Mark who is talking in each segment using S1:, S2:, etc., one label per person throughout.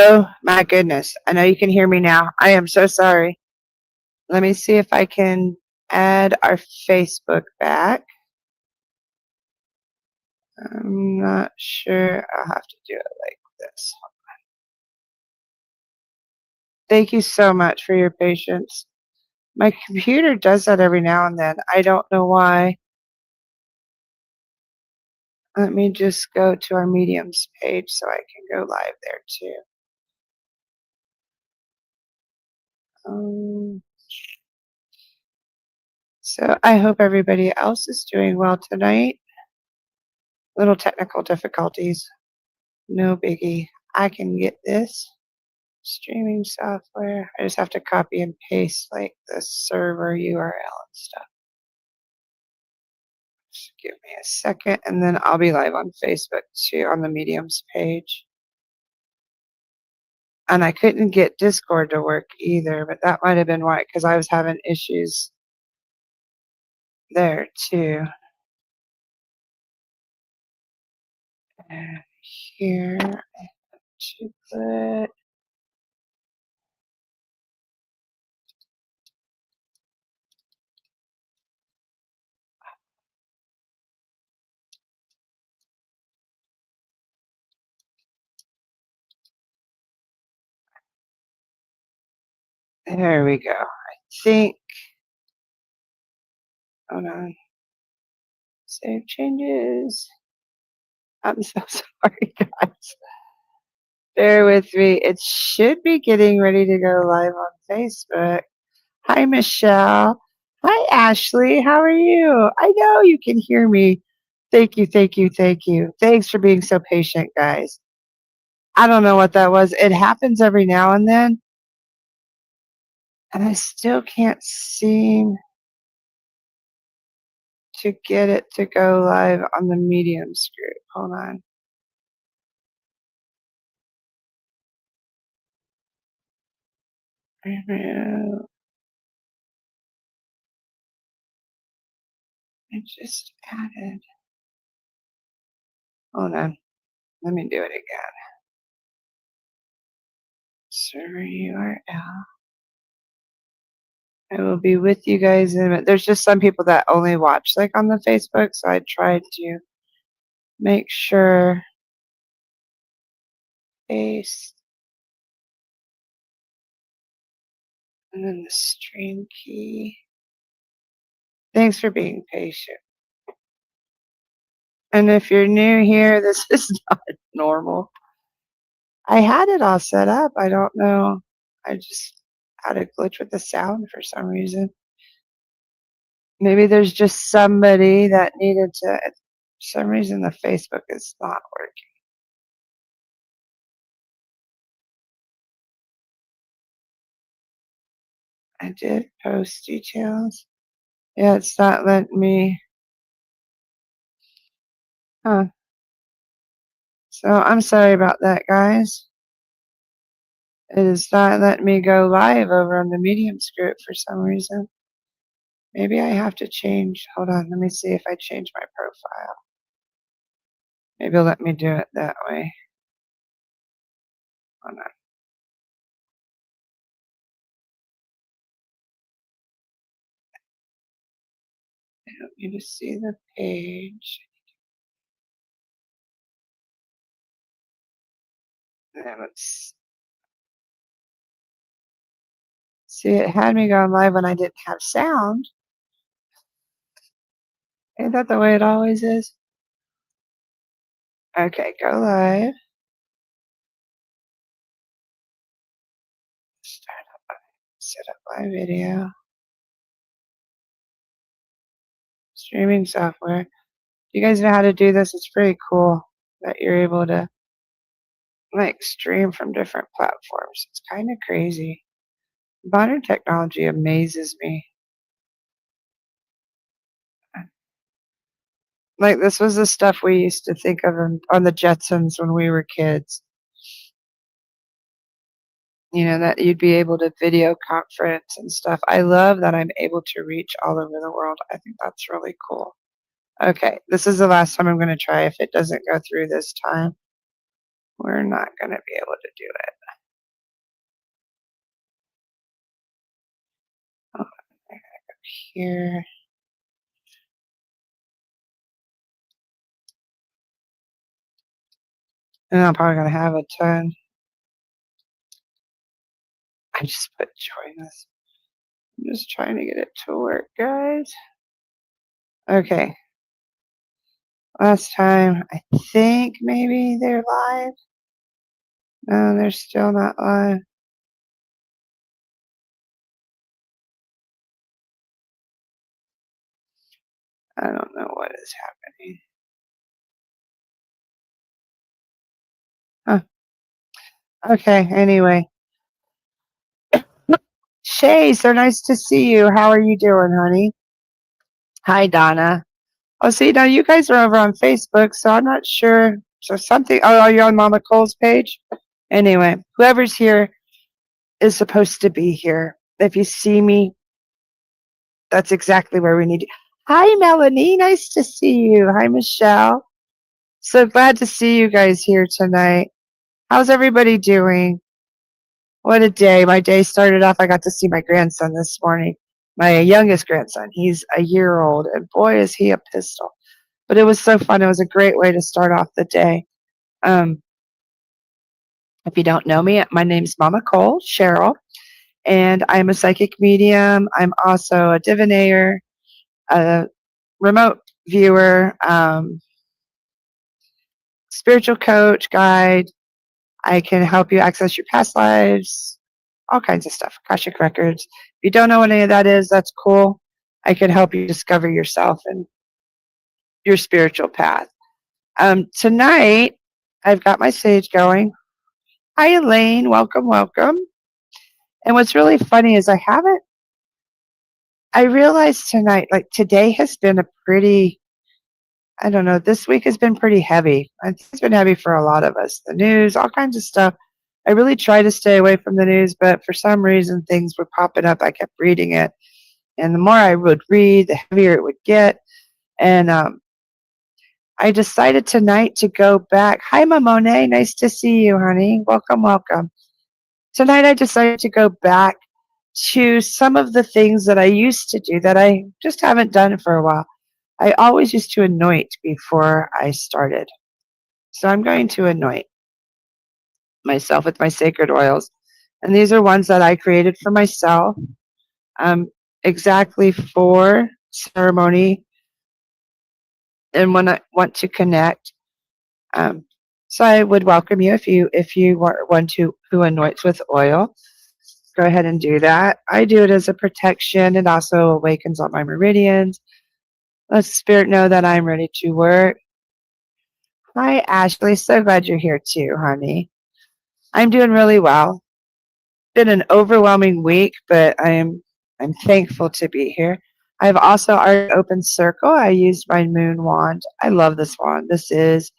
S1: Oh my goodness. I know you can hear me now. I am so sorry. Let me see if I can add our Facebook back. I'm not sure. I'll have to do it like this. Thank you so much for your patience. My computer does that every now and then. I don't know why. Let me just go to our mediums page so I can go live there too. So I hope everybody else is doing well tonight. Little technical difficulties. No biggie. I can get this. Streaming software. I just have to copy and paste like the server URL and stuff. Just give me a second and then I'll be live on Facebook too on the mediums page. And I couldn't get Discord to work either, but that might have been why, because I was having issues there too. And here I have to put there we go. I think hold on. Save changes. I'm so sorry, guys. Bear with me. It should be getting ready to go live on Facebook. Hi, Michelle. Hi, Ashley. How are you? I know you can hear me. Thank you, thank you, thank you. Thanks for being so patient, guys. I don't know what that was. It happens every now and then, and I still can't seem to get it to go live on the Mediums group. Hold on. I just added. Hold on. Let me do it again. Server URL. I will be with you guys in a minute. There's just some people that only watch like on the Facebook, so I tried to make sure. Paste. And then the stream key. Thanks for being patient. And if you're new here, this is not normal. I had it all set up. I don't know. I just had a glitch with the sound for some reason. Maybe there's just somebody that needed to. For some reason, the Facebook is not working. I did post details. Yeah, it's not letting me. Huh. So I'm sorry about that, guys. It is not letting me go live over on the Mediums group for some reason. Maybe I have to change. Hold on. Let me see if I change my profile. Maybe it'll let me do it that way. Hold on. I don't need to see the page. Then let's see. It had me going live when I didn't have sound. Ain't that the way it always is? Okay, go live. Start up. Set up live video. Streaming software. You guys know how to do this? It's pretty cool that you're able to like stream from different platforms. It's kind of crazy. Modern technology amazes me. Like this was the stuff we used to think of on the Jetsons when we were kids. You know, that you'd be able to video conference and stuff. I love that I'm able to reach all over the world. I think that's really cool. Okay, this is the last time I'm going to try. If it doesn't go through this time, we're not going to be able to do it. here. And I'm probably going to have a ton. I just put join us. I'm just trying to get it to work, guys. Okay. Last time, I think maybe they're live. No, they're still not live. I don't know what is happening. Huh. Okay, anyway. Shay, so nice to see you. How are you doing, honey? Hi, Donna. Oh, see, now you guys are over on Facebook, so I'm not sure. So something, oh, are you on Mama Cole's page? Anyway, whoever's here is supposed to be here. If you see me, that's exactly where we need you. Hi, Melanie. Nice to see you. Hi, Michelle. So glad to see you guys here tonight. How's everybody doing? What a day. My day started off, I got to see my grandson this morning, my youngest grandson. He's a year old, and boy, is he a pistol. But it was so fun. It was a great way to start off the day. If you don't know me, my name's Mama Cole, Cheryl, and I'm a psychic medium. I'm also a divinator, a remote viewer, spiritual coach, guide. I can help you access your past lives, all kinds of stuff, Akashic records. If you don't know what any of that is, that's cool. I can help you discover yourself and your spiritual path. Tonight, I've got my stage going. Hi, Elaine. Welcome, welcome. And what's really funny is I realized tonight, like today has been a pretty, I don't know, this week has been pretty heavy. I think it's been heavy for a lot of us. The news, all kinds of stuff. I really try to stay away from the news, but for some reason things were popping up. I kept reading it. And the more I would read, the heavier it would get. And I decided tonight to go back. Hi, Mamone. Nice to see you, honey. Welcome, welcome. Tonight I decided to go back to some of the things that I used to do that I just haven't done for a while. I always used to anoint before I started. So I'm going to anoint myself with my sacred oils. And these are ones that I created for myself, exactly for ceremony and when I want to connect. So I would welcome you if you want to who anoints with oil. Go ahead and do that. I do it as a protection. It also awakens all my meridians. Let spirit know that I'm ready to work. Hi, Ashley. So glad you're here too, honey. I'm doing really well. Been an overwhelming week, but I'm thankful to be here. I've also already opened circle. I used my moon wand. I love this wand. This is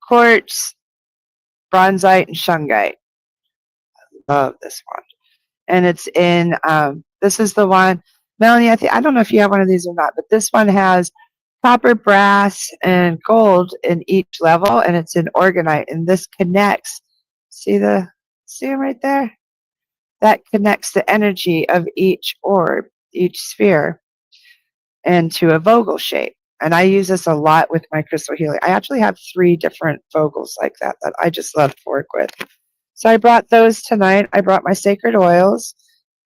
S1: quartz, bronzite, and shungite. Love this wand. And it's in this is the one, Melanie, I don't know if you have one of these or not, but this one has copper, brass, and gold in each level, and it's in organite, and this connects. See them right there? That connects the energy of each orb, each sphere, into a Vogel shape. And I use this a lot with my crystal healing. I actually have 3 different Vogels like that I just love to work with. So I brought those tonight. I brought my sacred oils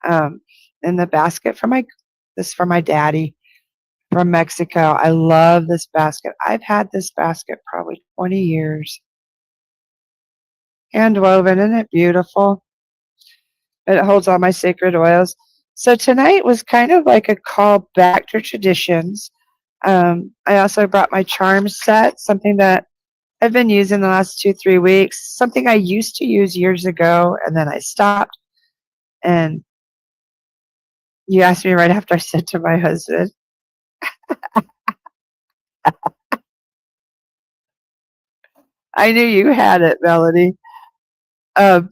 S1: in the basket for my daddy from Mexico. I love this basket. I've had this basket probably 20 years. Hand woven, isn't it beautiful? It holds all my sacred oils. So tonight was kind of like a call back to traditions. I also brought my charm set, something that I've been using the last 2-3 weeks, something I used to use years ago, and then I stopped. And you asked me right after I said to my husband, I knew you had it, Melody. Um,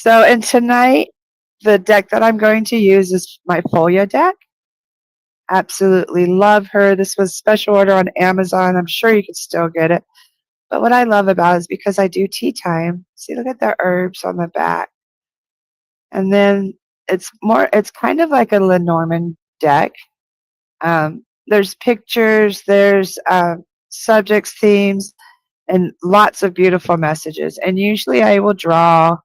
S1: and tonight, the deck that I'm going to use is my Folia deck. Absolutely love her. This was special order on Amazon. I'm sure you can still get it. But what I love about it is because I do tea time. See, look at the herbs on the back. And then It's kind of like a Lenormand deck. There's pictures, there's subjects, themes, and lots of beautiful messages. And usually I will draw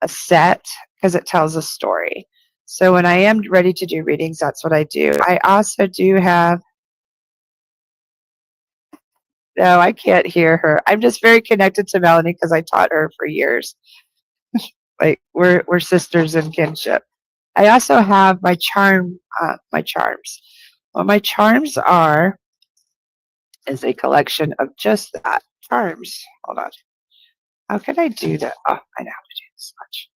S1: a set because it tells a story. So when I am ready to do readings, that's what I do. I also do have, no, I can't hear her. I'm just very connected to Melanie because I taught her for years. Like we're sisters in kinship. I also have my charms. What my charms are is a collection of just that charms. Hold on. How can I do that? Oh, I know how to do this much.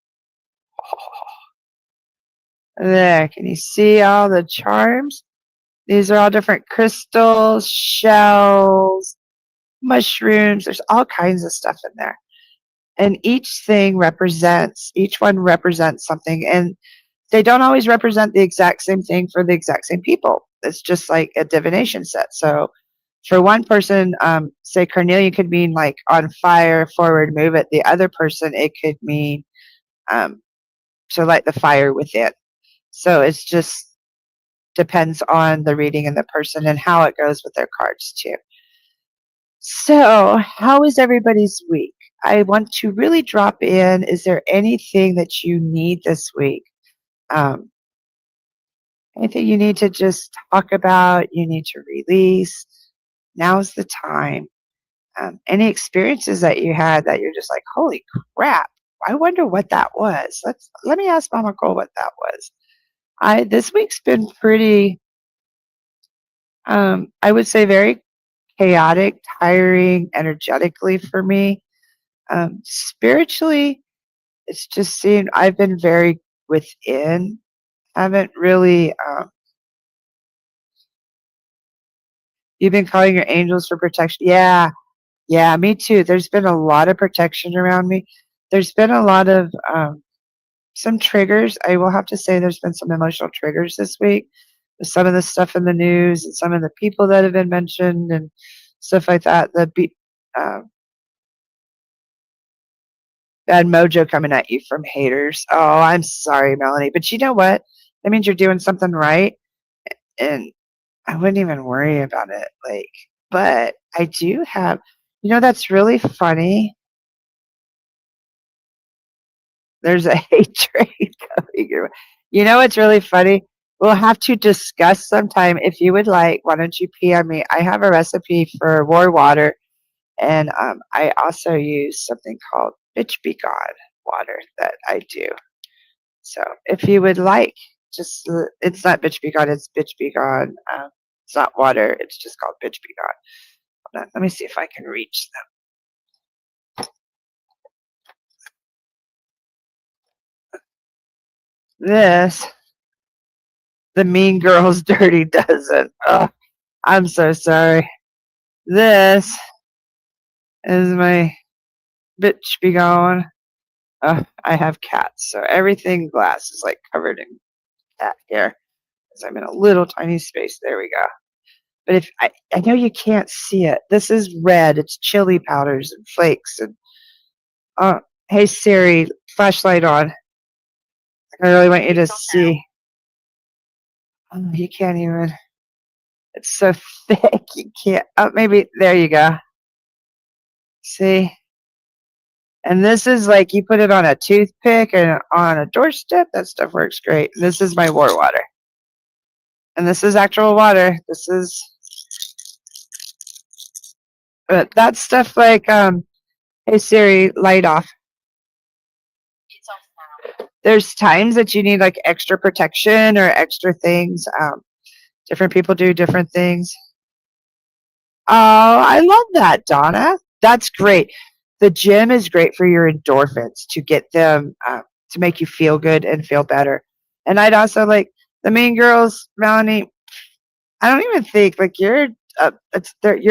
S1: Oh, there, can you see all the charms? These are all different crystals, shells, mushrooms. There's all kinds of stuff in there. And each one represents something. And they don't always represent the exact same thing for the exact same people. It's just like a divination set. So for one person, say carnelian could mean like on fire, forward, move it. The other person, it could mean um, to light the fire within. So it's just depends on the reading and the person and how it goes with their cards too. So how is everybody's week? I want to really drop in. Is there anything that you need this week? Um, Anything you need to just talk about, you need to release? Now's the time. Any experiences that you had that you're just like, holy crap, I wonder what that was. Let me ask Mama Cole what that was. This week's been pretty, I would say, very chaotic, tiring, energetically for me. Spiritually, it's just seemed I've been very within. Haven't really. You've been calling your angels for protection. Yeah, yeah, me too. There's been a lot of protection around me. There's been a lot of some triggers. I will have to say there's been some emotional triggers this week with some of the stuff in the news and some of the people that have been mentioned and stuff like that. Uh, bad mojo coming at you from haters. Oh, I'm sorry, Melanie. But you know what? That means you're doing something right. And I wouldn't even worry about it. Like, but I do have, that's really funny. There's a hatred coming your way. You know what's really funny? We'll have to discuss sometime. If you would like, why don't you PM me? I have a recipe for war water, and I also use something called Bitch Be God water that I do. So if you would like, just it's not Bitch Be God, it's Bitch Be God. It's not water, it's just called Bitch Be God. Hold on, let me see if I can reach them. The Mean Girls Dirty Dozen. Oh, I'm so sorry. This is my Bitch Be Gone. I have cats, so everything glass is like covered in cat hair because I'm in a little tiny space. There we go. But if I know you can't see it, this is red. It's chili powders and flakes. And hey Siri, flashlight on. I really want you to see. Oh, you can't even. It's so thick. You can't. Oh, maybe there you go. See. And this is like you put it on a toothpick and on a doorstep. That stuff works great. This is my war water. And this is actual water. This is, but that stuff like, hey Siri, light off. There's times that you need like extra protection or extra things. Different people do different things. Oh, I love that, Donna. That's great. The gym is great for your endorphins to get them to make you feel good and feel better. And I'd also like the Mean Girls, Melanie. I don't even think like you're a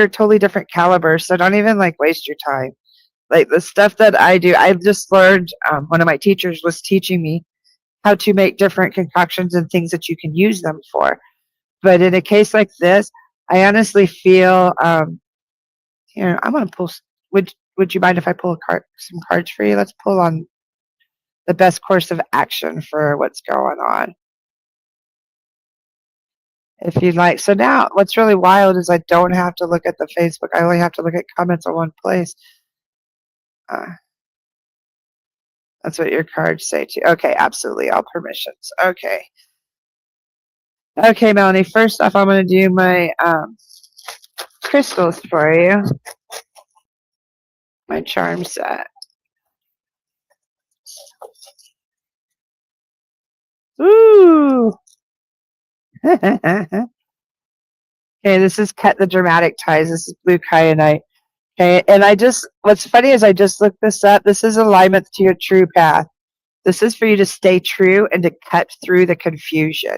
S1: totally different caliber. So don't even like waste your time. Like the stuff that I do, I've just learned. One of my teachers was teaching me how to make different concoctions and things that you can use them for. But in a case like this, I honestly feel. Here, I'm gonna pull. Would you mind if I pull some cards for you? Let's pull on. the best course of action for what's going on. If you'd like. So now what's really wild is I don't have to look at the Facebook. I only have to look at comments on one place. Uh, that's what your cards say too. Okay, absolutely. All permissions. Okay. Okay, Melanie. First off, I'm going to do my crystals for you. My charm set. Ooh. Okay, this is Cut the Dramatic Ties. This is blue kyanite. Okay, and what's funny is I just looked this up. This is alignment to your true path. This is for you to stay true and to cut through the confusion.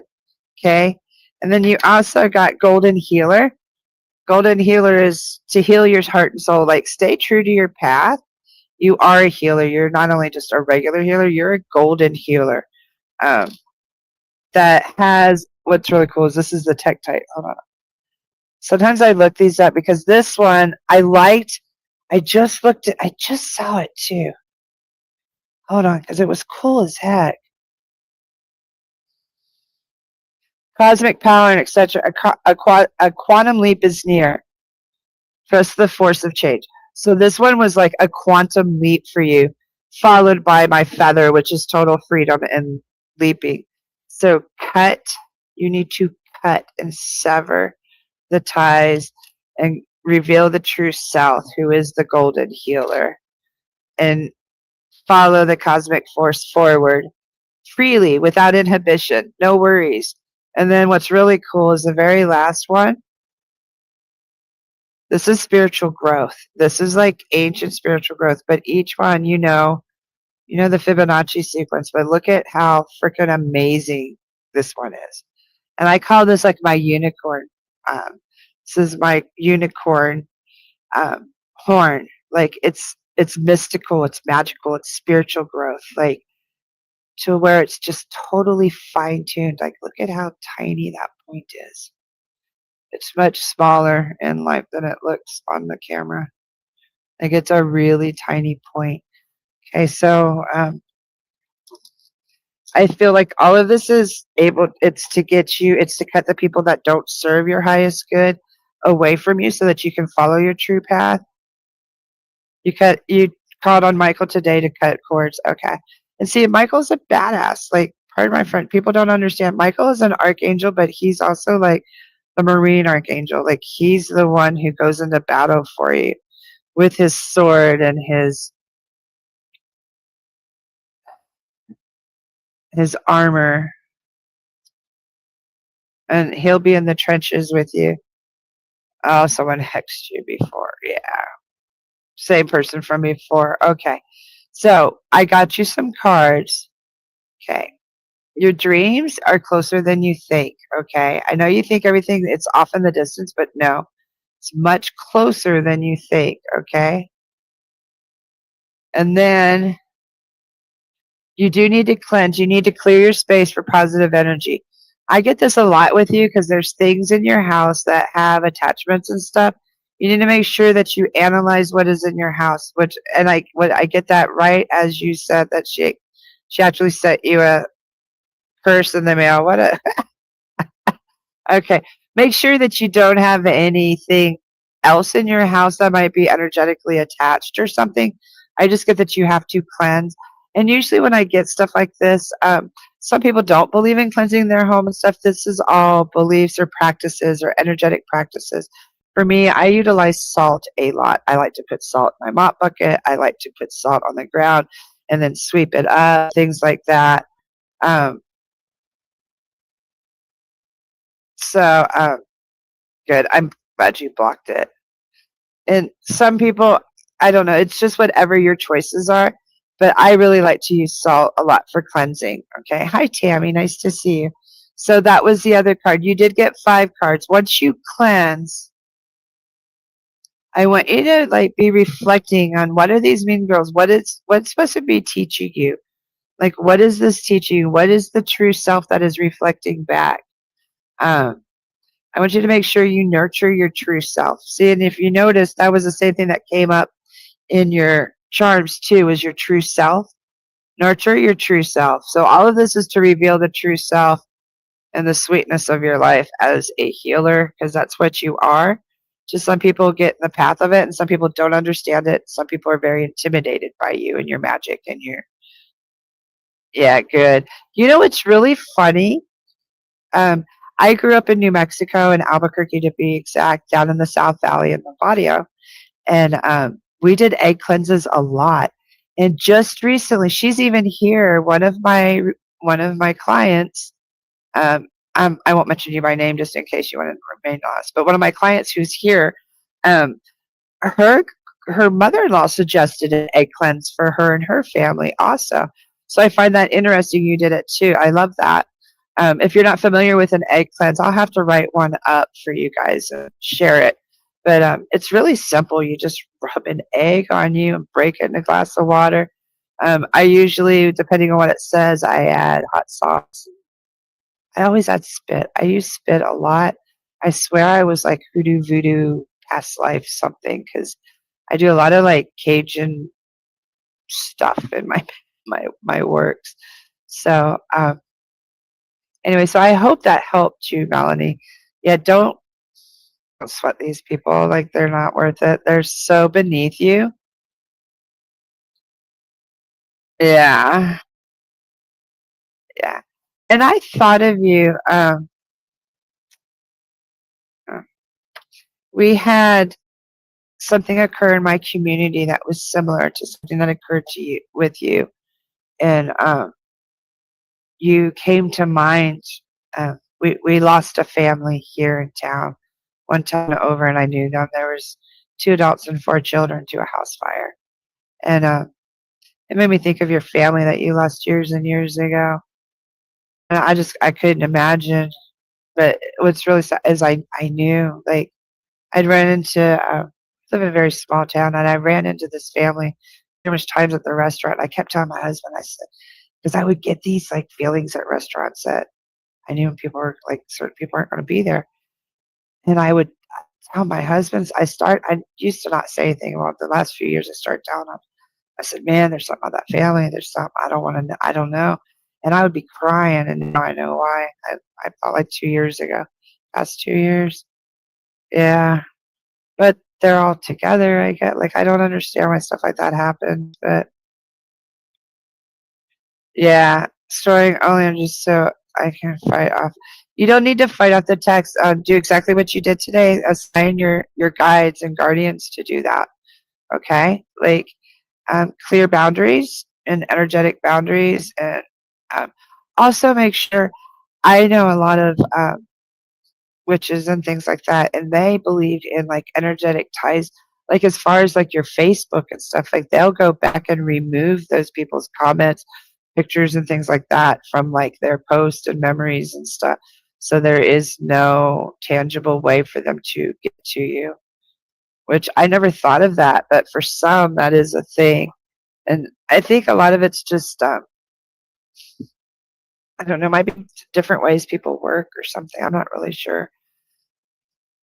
S1: Okay, and then you also got Golden Healer. Golden Healer is to heal your heart and soul. Like, stay true to your path. You are a healer. You're not only just a regular healer, you're a golden healer. That has, what's really cool is this is the Tektite. Hold on. Sometimes I look these up because this one I liked. I just saw it too. Hold on, because it was cool as heck. Cosmic power and etc. A quantum leap is near. Trust the force of change. So this one was like a quantum leap for you, followed by my feather, which is total freedom and leaping. So you need to cut and sever the ties and reveal the true self, who is the golden healer, and follow the cosmic force forward freely without inhibition, no worries. And then what's really cool is the very last one. This is spiritual growth. This is like ancient spiritual growth, but each one, you know the Fibonacci sequence, but look at how freaking amazing this one is. And I call this like my unicorn. This is my unicorn horn. Like, it's mystical, it's magical, it's spiritual growth. Like, to where it's just totally fine-tuned. Like, look at how tiny that point is. It's much smaller in life than it looks on the camera. Like, it's a really tiny point. Okay, so I feel like all of this it's to cut the people that don't serve your highest good away from you so that you can follow your true path. You called on Michael today to cut cords. Okay. And see, Michael's a badass. Like, pardon my friend, people don't understand. Michael is an archangel, but he's also like the Marine archangel. Like, he's the one who goes into battle for you with his sword and his armor. And he'll be in the trenches with you. Oh, someone hexed you before. Yeah. Same person from before. Okay. So I got you some cards. Okay. Your dreams are closer than you think. Okay. I know you think everything it's off in the distance, but no, it's much closer than you think. Okay. And then you do need to cleanse. You need to clear your space for positive energy. I get this a lot with you because there's things in your house that have attachments and stuff. You need to make sure that you analyze what is in your house. I get that right as you said that she actually sent you a purse in the mail. Okay. Make sure that you don't have anything else in your house that might be energetically attached or something. I just get that you have to cleanse. And usually when I get stuff like this, some people don't believe in cleansing their home and stuff. This is all beliefs or practices or energetic practices. For me, I utilize salt a lot. I like to put salt in my mop bucket. I like to put salt on the ground and then sweep it up, things like that. Good. I'm glad you blocked it. And some people, I don't know, it's just whatever your choices are. But I really like to use salt a lot for cleansing. Okay. Hi, Tammy. Nice to see you. So that was the other card. You did get 5 cards. Once you cleanse, I want you to like be reflecting on what are these mean girls? What's supposed to be teaching you? Like, what is this teaching you? What is the true self that is reflecting back? I want you to make sure you nurture your true self. See, and if you notice, that was the same thing that came up in your charms too, is your true self. Nurture your true self. So all of this is to reveal the true self and the sweetness of your life as a healer, because that's what you are. Just some people get in the path of it and some people don't understand it. Some people are very intimidated by you and your magic and your, yeah, good. You know, it's really funny. Um, I grew up in New Mexico, in Albuquerque to be exact, down in the South Valley in Nevada. And we did egg cleanses a lot. And just recently, she's even here. One of my clients, um, I won't mention you by name just in case you want to remain honest. But one of my clients who's here, um, her her mother-in-law suggested an egg cleanse for her and her family also. So I find that interesting. You did it too. I love that. If you're not familiar with an egg cleanse, I'll have to write one up for you guys and share it. But it's really simple. You just rub an egg on you and break it in a glass of water. I usually, depending on what it says, I add hot sauce. I always add spit. I use spit a lot. I swear I was like hoodoo voodoo past life something because I do a lot of like Cajun stuff in my works. So anyway, so I hope that helped you, Melanie. Yeah, don't sweat these people like they're not worth it. They're so beneath you. Yeah, yeah. And I thought of you. Uh, we had something occur in my community that was similar to something that occurred to you with you, and you came to mind. We lost a family here in town one time over, and I knew them. There was 2 adults and 4 children to a house fire, and it made me think of your family that you lost years and years ago. And I couldn't imagine. But what's really sad is I knew, like, I'd run into live in a very small town, and I ran into this family numerous times at the restaurant. I kept telling my husband, I said, because I would get these like feelings at restaurants that I knew people were like certain people aren't going to be there, and I would tell my husband. I used to not say anything. Well, the last few years, I started telling him. I said, "Man, there's something about that family. There's something I don't want to know. I don't know." And I would be crying, and now I know why. I felt like 2 years ago, past 2 years. Yeah, but they're all together. I get like I don't understand why stuff like that happens, but yeah, storing only I'm just so I can fight off. You don't need to fight off the text. Do exactly what you did today. Assign your guides and guardians to do that. Okay, like clear boundaries and energetic boundaries, and um, also make sure. I know a lot of witches and things like that, and they believe in like energetic ties. Like as far as like your Facebook and stuff, like they'll go back and remove those people's comments, pictures, and things like that from like their posts and memories and stuff. So there is no tangible way for them to get to you, which I never thought of that, but for some that is a thing. And I think a lot of it's just I don't know, might be different ways people work or something. I'm not really sure.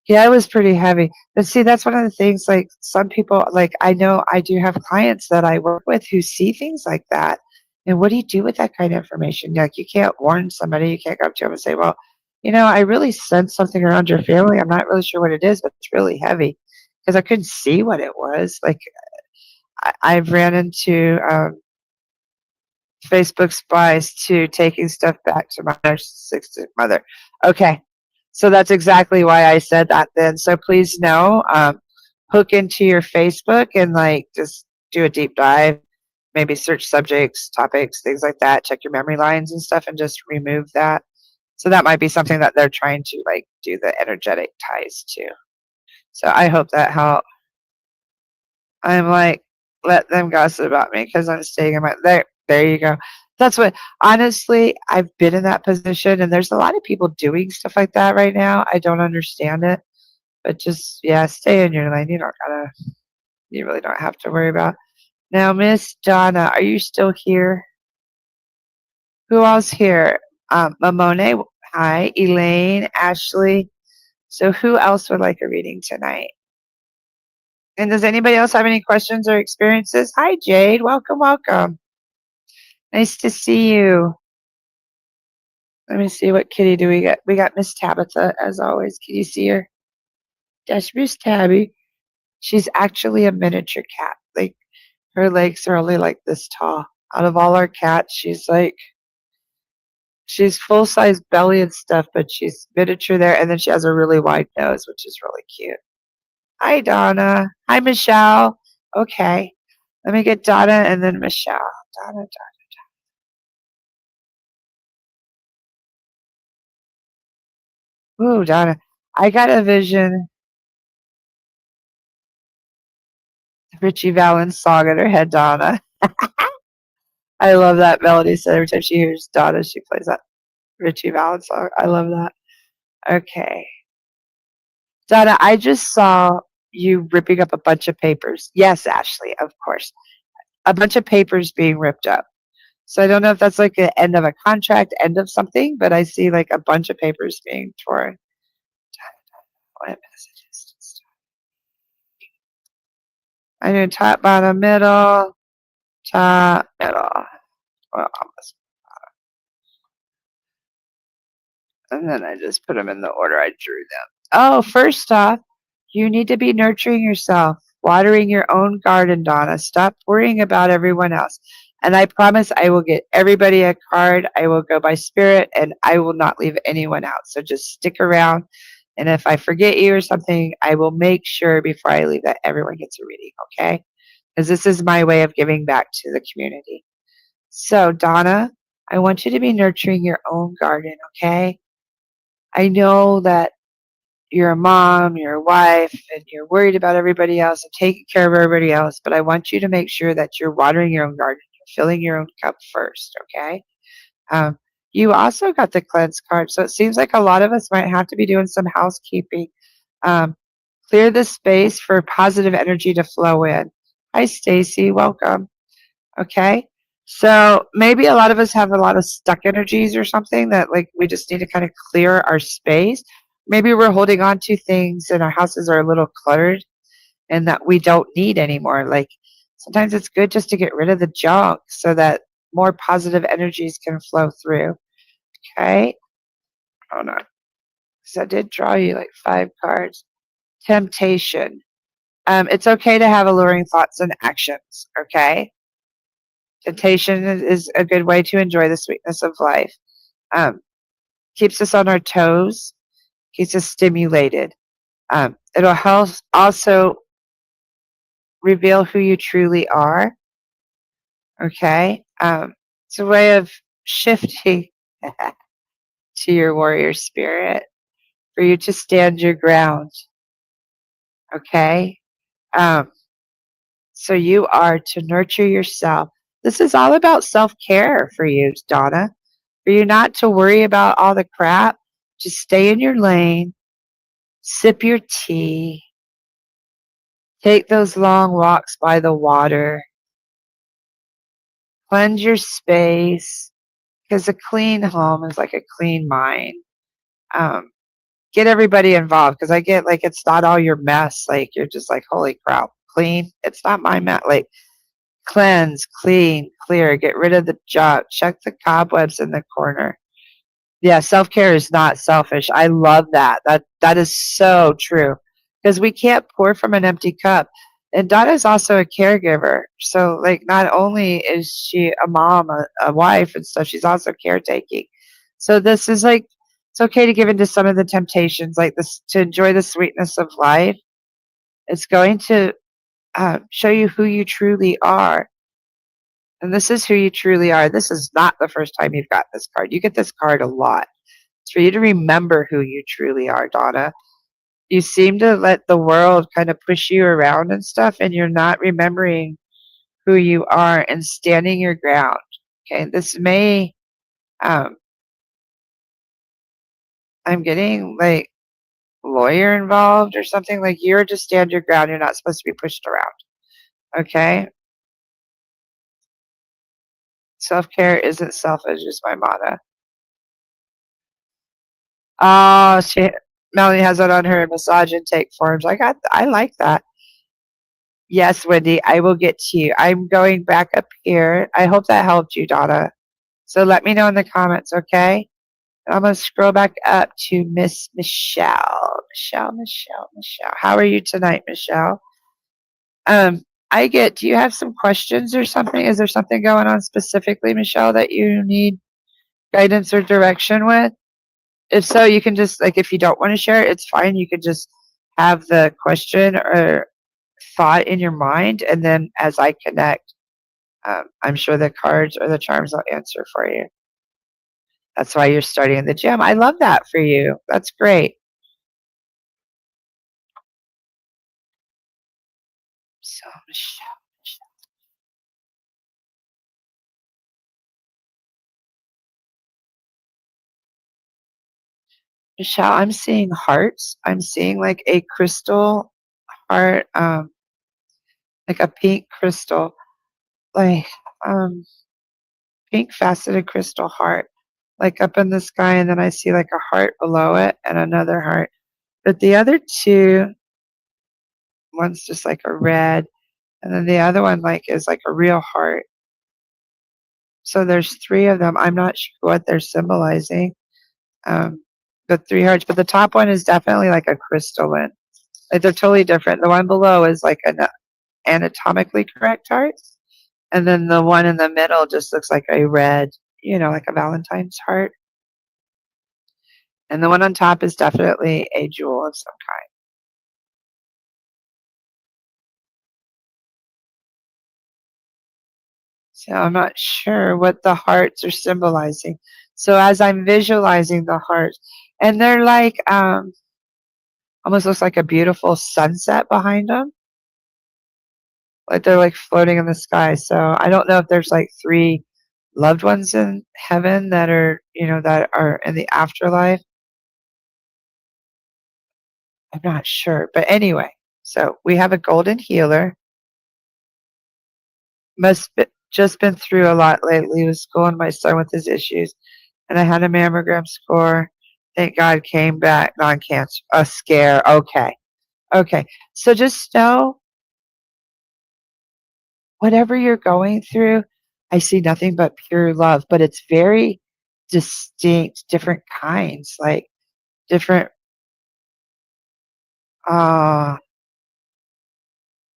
S1: Yeah, it was pretty heavy. But see, that's one of the things, like, some people like, I know I do have clients that I work with who see things like that, and what do you do with that kind of information? Like, you can't warn somebody, you can't go up to them and say, "Well, I really sense something around your family. I'm not really sure what it is, but it's really heavy," because I couldn't see what it was. Like, I've ran into, Facebook spies to taking stuff back to my narcissistic mother. Okay, so that's exactly why I said that then. So please know, hook into your Facebook and like just do a deep dive, maybe search subjects, topics, things like that, check your memory lines and stuff and just remove that. So that might be something that they're trying to like do the energetic ties to. So I hope that helps. I'm like, let them gossip about me because I'm staying in my there. There you go. That's what honestly, I've been in that position, and there's a lot of people doing stuff like that right now. I don't understand it, but just yeah, stay in your lane. You really don't have to worry about. Now, Miss Donna, are you still here? Who else here? Mamone, hi, Elaine, Ashley. So who else would like a reading tonight? And does anybody else have any questions or experiences? Hi, Jade. Welcome, welcome. Nice to see you. Let me see, what kitty do we get? We got Miss Tabitha, as always. Can you see her? That's Miss Tabby. She's actually a miniature cat. Like, her legs are only like this tall. Out of all our cats, she's full size belly and stuff, but she's miniature there, and then she has a really wide nose, which is really cute. Hi, Donna. Hi, Michelle. Okay. Let me get Donna and then Michelle. Donna. Ooh, Donna. I got a vision. Richie Valens song in her head, Donna. I love that melody. So every time she hears Donna, she plays that Richie Valens song. I love that. Okay. Donna, I just saw you ripping up a bunch of papers. Yes, Ashley, of course. A bunch of papers being ripped up. So I don't know if that's like the end of a contract, end of something, but I see like a bunch of papers being torn. What messages? I do top, bottom, middle, top, middle. Well, almost. And then I just put them in the order I drew them. Oh, first off, you need to be nurturing yourself, watering your own garden, Donna. Stop worrying about everyone else. And I promise I will get everybody a card. I will go by spirit and I will not leave anyone out. So just stick around. And if I forget you or something, I will make sure before I leave that everyone gets a reading, okay? Because this is my way of giving back to the community. So, Donna, I want you to be nurturing your own garden, okay? I know that you're a mom, you're a wife, and you're worried about everybody else and taking care of everybody else, but I want you to make sure that you're watering your own garden, you're filling your own cup first, okay? Um, you also got the cleanse card, so it seems like a lot of us might have to be doing some housekeeping. Um, clear the space for positive energy to flow in. Hi, Stacy. Welcome. Okay. So maybe a lot of us have a lot of stuck energies or something that like we just need to kind of clear our space. Maybe we're holding on to things and our houses are a little cluttered and that we don't need anymore. Like sometimes it's good just to get rid of the junk so that more positive energies can flow through. Okay. Hold on. Because I did draw you like 5 cards. Temptation. It's okay to have alluring thoughts and actions. Okay. Temptation is a good way to enjoy the sweetness of life. Um, keeps us on our toes, keeps us stimulated. It'll help also reveal who you truly are. Okay. It's a way of shifting to your warrior spirit for you to stand your ground. Okay. Um, so you are to nurture yourself. This is all about self care for you, Donna. For you not to worry about all the crap. Just stay in your lane, sip your tea, take those long walks by the water, cleanse your space, because a clean home is like a clean mind. Um, get everybody involved, because I get like it's not all your mess. Like you're just like, holy crap, clean. It's not my mess. Like cleanse, clean, clear. Get rid of the junk. Check the cobwebs in the corner. Yeah, self-care is not selfish. I love that. That is so true. Because we can't pour from an empty cup. And Donna's also a caregiver. So like not only is she a mom, a wife and stuff, she's also caretaking. So this is like it's okay to give into some of the temptations, like this to enjoy the sweetness of life. It's going to show you who you truly are. And this is who you truly are. This is not the first time you've got this card. You get this card a lot. It's for you to remember who you truly are, Donna. You seem to let the world kind of push you around and stuff, and you're not remembering who you are and standing your ground. Okay, this may, um, I'm getting like lawyer involved or something. Like you're to stand your ground. You're not supposed to be pushed around. Okay, self care isn't selfish, is my motto. Oh, Melanie has that on her massage intake forms. I like that. Yes, Wendy, I will get to you. I'm going back up here. I hope that helped you, Donna. So let me know in the comments, okay? I'm going to scroll back up to Miss Michelle. Michelle. How are you tonight, Michelle? Do you have some questions or something? Is there something going on specifically, Michelle, that you need guidance or direction with? If so, you can just, like, if you don't want to share it, it's fine. You can just have the question or thought in your mind, and then as I connect, I'm sure the cards or the charms will answer for you. That's why you're starting in the gym. I love that for you. That's great. So, Michelle, I'm seeing hearts. I'm seeing like a crystal heart, like a pink crystal, like um, pink faceted crystal heart, like up in the sky, and then I see like a heart below it and another heart. But the other two, one's just like a red, and then the other one like is like a real heart. So there's three of them. I'm not sure what they're symbolizing. The three hearts, but the top one is definitely like a crystalline. Like they're totally different. The one below is like an anatomically correct heart, and then the one in the middle just looks like a red, like a Valentine's heart. And the one on top is definitely a jewel of some kind. So I'm not sure what the hearts are symbolizing. So as I'm visualizing the hearts, and they're like almost looks like a beautiful sunset behind them. Like they're like floating in the sky. So I don't know if there's like three loved ones in heaven that are, that are in the afterlife. I'm not sure. But anyway, so we have a golden healer. Must be, just been through a lot lately with school and my son with his issues. And I had a mammogram score. Thank God came back non-cancer. A scare. Okay. Okay. So just know whatever you're going through, I see nothing but pure love, but it's very distinct, different kinds, like different. Uh,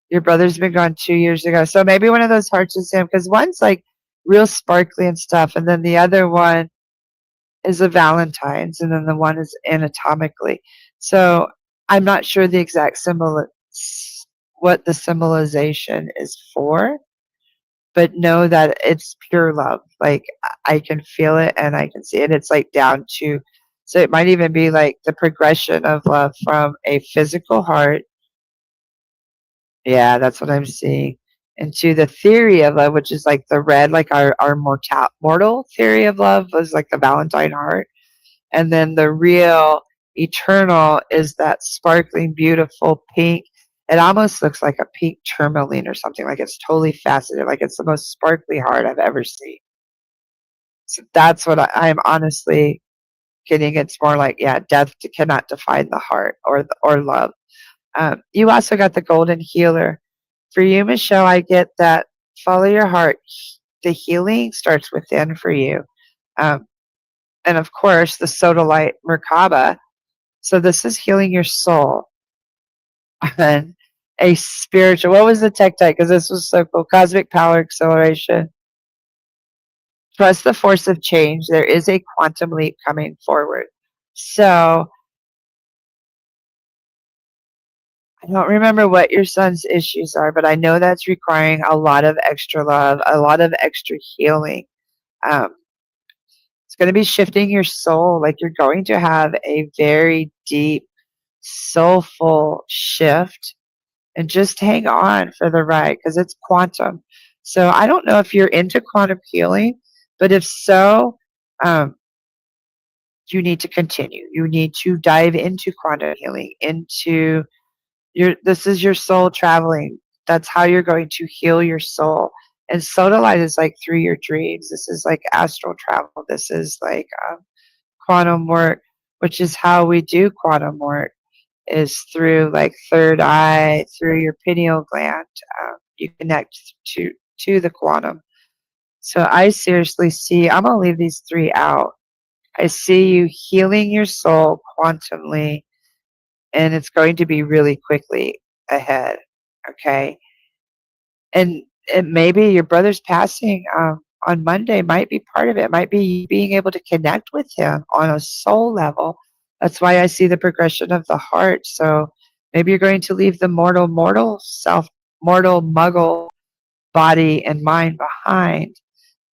S1: your brother's been gone 2 years ago. So maybe one of those hearts is him because one's like real sparkly and stuff. And then the other one is a Valentine's. And then the one is anatomically. So I'm not sure the exact what the symbolization is for, but know that it's pure love. Like I can feel it and I can see it. It's like down to, so it might even be like the progression of love from a physical heart. Yeah, that's what I'm seeing. And to the theory of love, which is like the red, like our mortal theory of love was like the Valentine heart. And then the real eternal is that sparkling, beautiful pink. It almost looks like a pink tourmaline or something. Like it's totally faceted. Like it's the most sparkly heart I've ever seen. So that's what I'm honestly getting. It's more like, yeah, death cannot define the heart or love. You also got the golden healer. For you, Michelle, I get that follow your heart. The healing starts within for you. Um, and of course, the sodalite Merkaba. So this is healing your soul. And a spiritual, what was the tech type? Because this was so cool. Cosmic power acceleration. Trust the force of change. There is a quantum leap coming forward. So I don't remember what your son's issues are, but I know that's requiring a lot of extra love, a lot of extra healing. Um, it's going to be shifting your soul. Like you're going to have a very deep, soulful shift. And just hang on for the ride because it's quantum. So I don't know if you're into quantum healing, but if so, um, you need to continue. You need to dive into quantum healing, into this is your soul traveling. That's how you're going to heal your soul. And sodalite is like through your dreams. This is like astral travel. This is like quantum work, which is how we do quantum work. is through like third eye, through your pineal gland. You connect to the quantum. So I seriously see, I'm going to leave these three out. I see you healing your soul quantumly, and it's going to be really quickly ahead. Okay. And it maybe your brother's passing on Monday might be part of it. It might be you being able to connect with him on a soul level. That's why I see the progression of the heart. So maybe you're going to leave the mortal self, mortal muggle body and mind behind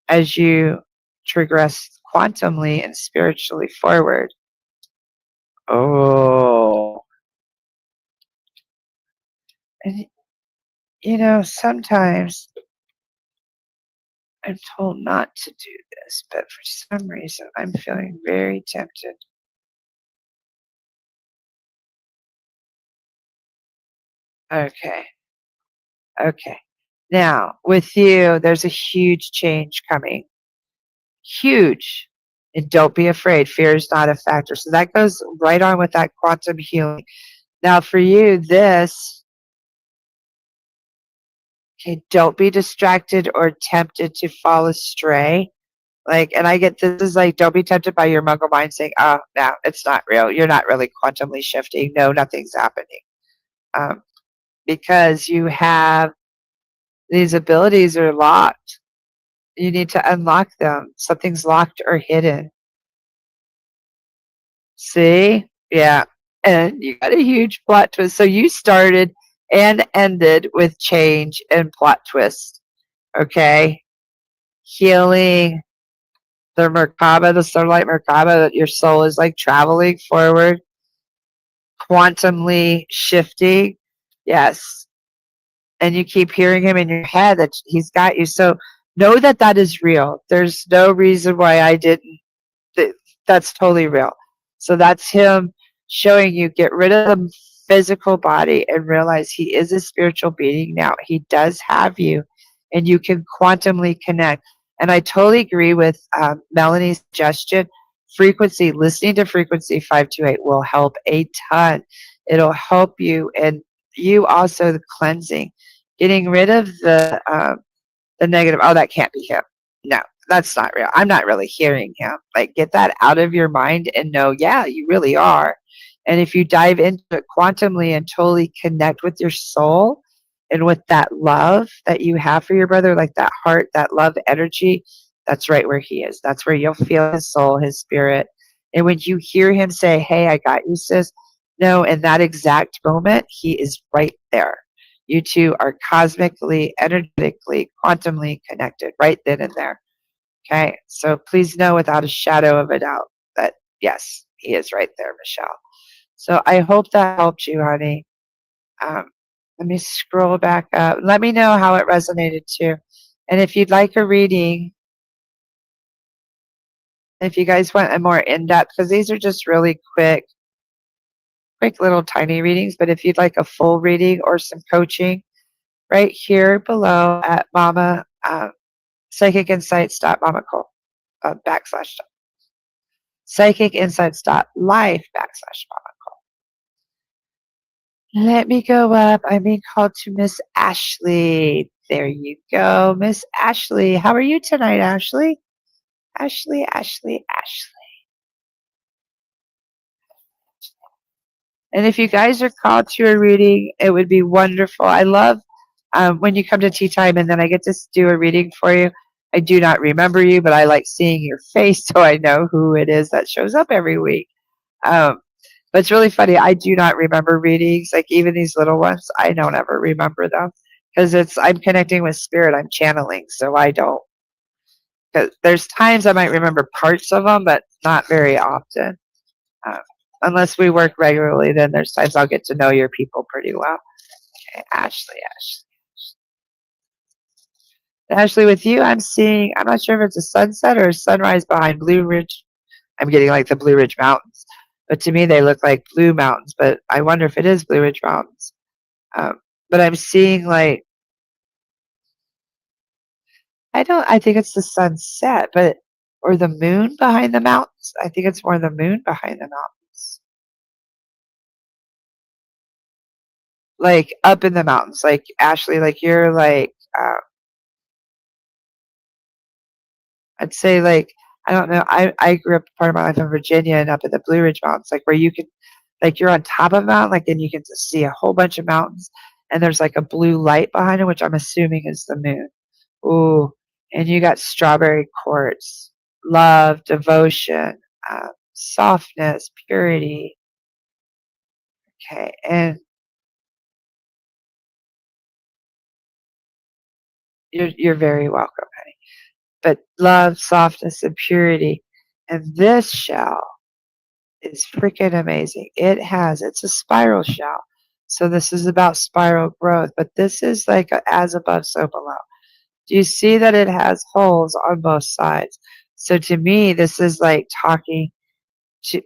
S1: as you progress quantumly and spiritually forward. Oh, and sometimes I'm told not to do this, but for some reason I'm feeling very tempted. Okay, okay. Now, with you, there's a huge change coming. Huge. And don't be afraid. Fear is not a factor. So that goes right on with that quantum healing. Now, for you, okay, don't be distracted or tempted to fall astray. Like, and I get this is like, don't be tempted by your muggle mind saying, oh, no, it's not real. You're not really quantumly shifting. No, nothing's happening. Um, because you have these abilities are locked. You need to unlock them. Something's locked or hidden. See? Yeah. And you got a huge plot twist. So you started and ended with change and plot twist. Okay. Healing the Merkaba, the Starlight Merkaba, that your soul is like traveling forward, quantumly shifting. Yes. And you keep hearing him in your head that he's got you. So know that that is real. There's no reason why I didn't. That's totally real. So that's him showing you get rid of the physical body and realize he is a spiritual being now. He does have you, and you can quantumly connect. And I totally agree with Melanie's suggestion. Frequency, listening to frequency 528 will help a ton. It'll help you, and you also the cleansing, getting rid of the negative. Oh, that can't be him. No, that's not real. I'm not really hearing him. Like, get that out of your mind and know, yeah, you really are. And if you dive into it quantumly and totally connect with your soul and with that love that you have for your brother, like that heart, that love energy, that's right where he is. That's where you'll feel his soul, his spirit. And when you hear him say, hey, I got you, sis, no, in that exact moment, he is right there. You two are cosmically, energetically, quantumly connected right then and there. Okay. So please know without a shadow of a doubt that yes, he is right there, Michelle. So I hope that helped you, honey. Um, Let me scroll back up. Let me know how it resonated too. And if you'd like a reading, if you guys want a more in-depth, because these are just really quick little tiny readings, but if you'd like a full reading or some coaching, right here below at Mama Psychic Insights Mama backslash Psychic Insights life backslash Mama. Let me go up. I'm being called to Miss Ashley. There you go, Miss Ashley. How are you tonight, Ashley? Ashley, Ashley, Ashley. And if you guys are called to a reading, it would be wonderful. I love when you come to tea time and then I get to do a reading for you. I do not remember you, but I like seeing your face so I know who it is that shows up every week. But it's really funny. I do not remember readings, like even these little ones. I don't ever remember them because I'm connecting with spirit. I'm channeling, so I don't. Cause there's times I might remember parts of them, but not very often. Um, Unless we work regularly, then there's times I'll get to know your people pretty well. Okay, Ashley. Ashley, with you, I'm seeing, I'm not sure if it's a sunset or a sunrise behind Blue Ridge. I'm getting like the Blue Ridge Mountains. But to me, they look like blue mountains. But I wonder if it is Blue Ridge Mountains. But I'm seeing like, I think it's the sunset, or the moon behind the mountains. I think it's more the moon behind the mountains. like up in the mountains, like Ashley, like you're like, I'd say like, I don't know. I grew up part of my life in Virginia and up in the Blue Ridge Mountains, like where you could, like you're on top of a mountain, like and you can just see a whole bunch of mountains, and there's like a blue light behind it, which I'm assuming is the moon. Ooh, and you got strawberry quartz, love, devotion, softness, purity. Okay, and you're very welcome, honey. But love, softness, and purity, and this shell is freaking amazing. It's a spiral shell. So this is about spiral growth, but this is like a as above, so below. Do you see that it has holes on both sides? So to me, this is like talking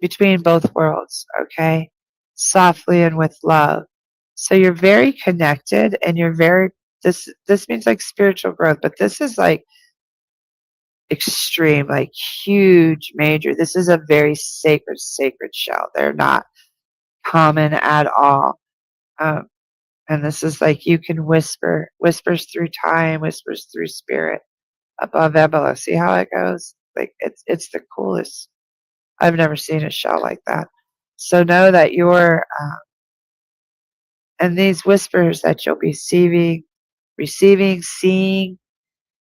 S1: between both worlds, okay? Softly and with love. So you're very connected and you're very, this means like spiritual growth, but this is like extreme, like huge, major. This is a very sacred shell. They're not common at all. Um, and this is like you can whispers through time, whispers through spirit, above Ebola. See how it goes? Like it's the coolest. I've never seen a shell like that. So know that you're, and these whispers that you'll be receiving, seeing,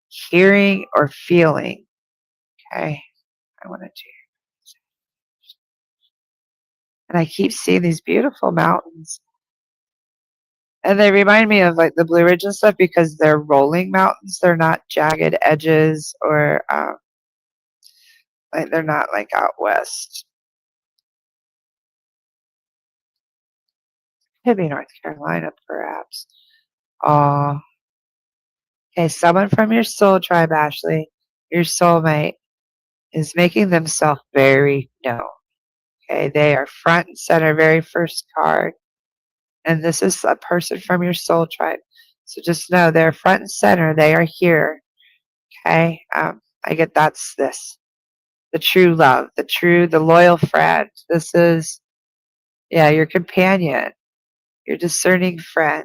S1: hearing, or feeling. Okay, I wanted to. And I keep seeing these beautiful mountains. And they remind me of like the Blue Ridge and stuff because they're rolling mountains. They're not jagged edges or like they're not like out west. Could be North Carolina, perhaps. Oh, okay. Someone from your soul tribe, Ashley, your soulmate, is making themselves very known. Okay, they are front and center, very first card. And this is a person from your soul tribe. So just know they're front and center. They are here. Okay. I get that's this. The true love, the loyal friend. This is, yeah, your companion, your discerning friend.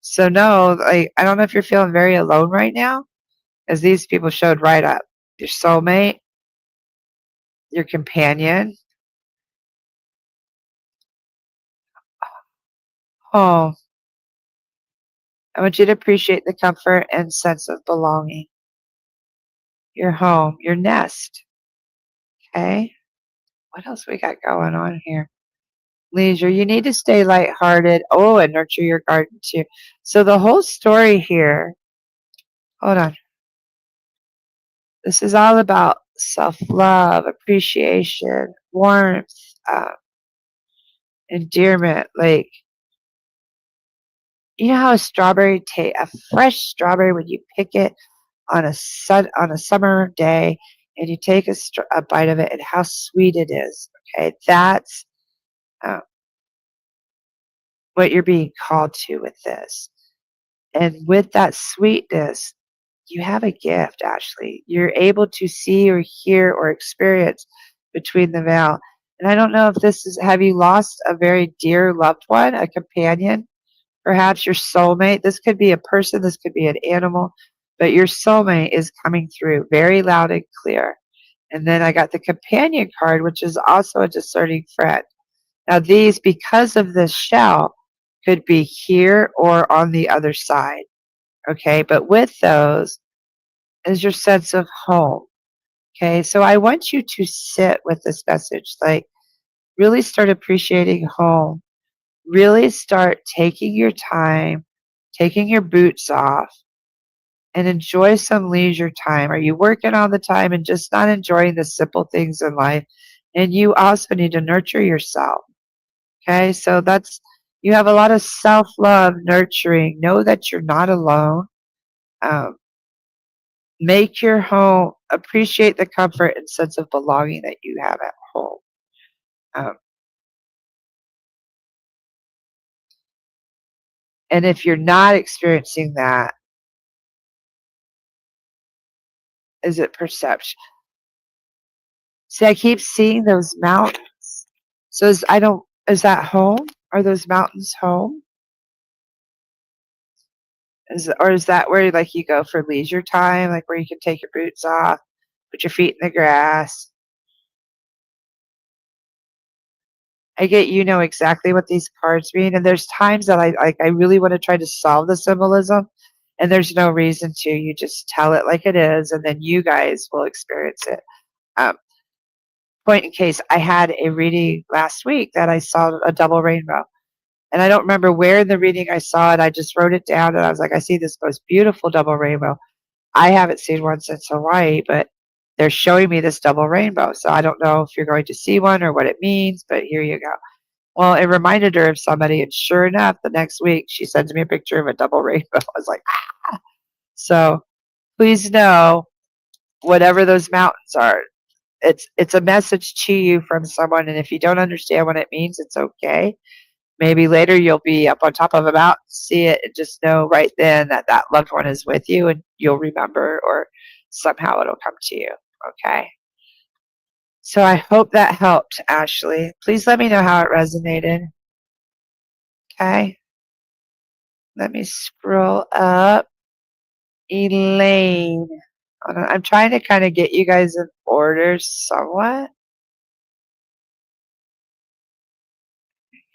S1: So no, I don't know if you're feeling very alone right now, as these people showed right up. Your soulmate, your companion. Oh, I want you to appreciate the comfort and sense of belonging. Your home, your nest. Okay. What else we got going on here? Leisure. You need to stay lighthearted. Oh, and nurture your garden too. So the whole story here, hold on. This is all about self-love, appreciation, warmth, endearment. Like, you know how a fresh strawberry, when you pick it on a summer day, and you take a bite of it, and how sweet it is. Okay, that's uh, what you're being called to with this. And with that sweetness, you have a gift, Ashley. You're able to see or hear or experience between the veil. And I don't know if have you lost a very dear loved one, a companion, perhaps your soulmate? This could be a person, this could be an animal, but your soulmate is coming through very loud and clear. And then I got the companion card, which is also a discerning friend. Now, these, because of this shell, could be here or on the other side. Okay, but with those is your sense of home. Okay, so I want you to sit with this message, like really start appreciating home, really start taking your time, taking your boots off, and enjoy some leisure time. Are you working all the time and just not enjoying the simple things in life? And you also need to nurture yourself. Okay, so you have a lot of self love, nurturing. Know that you're not alone. Um, Make your home, appreciate the comfort and sense of belonging that you have at home. Um, and if you're not experiencing that, is it perception? See, I keep seeing those mountains. So is that home? Are those mountains home? Is that where like you go for leisure time, like where you can take your boots off, put your feet in the grass? I get you know exactly what these cards mean, and there's times that I really want to try to solve the symbolism, and there's no reason to. You just tell it like it is, and then you guys will experience it. Um, Point in case, I had a reading last week that I saw a double rainbow. And I don't remember where in the reading I saw it. I just wrote it down and I was like, I see this most beautiful double rainbow. I haven't seen one since Hawaii, but they're showing me this double rainbow. So I don't know if you're going to see one or what it means, but here you go. Well, it reminded her of somebody, and sure enough, the next week she sends me a picture of a double rainbow. I was like, ah. So please know, whatever those mountains are, it's a message to you from someone, and if you don't understand what it means, it's okay. Maybe later you'll be up on top of a mountain, see it, and just know right then that that loved one is with you, and you'll remember, or somehow it'll come to you. Okay. So I hope that helped, Ashley. Please let me know how it resonated. Okay. Let me scroll up. Elaine. I'm trying to kind of get you guys in order somewhat.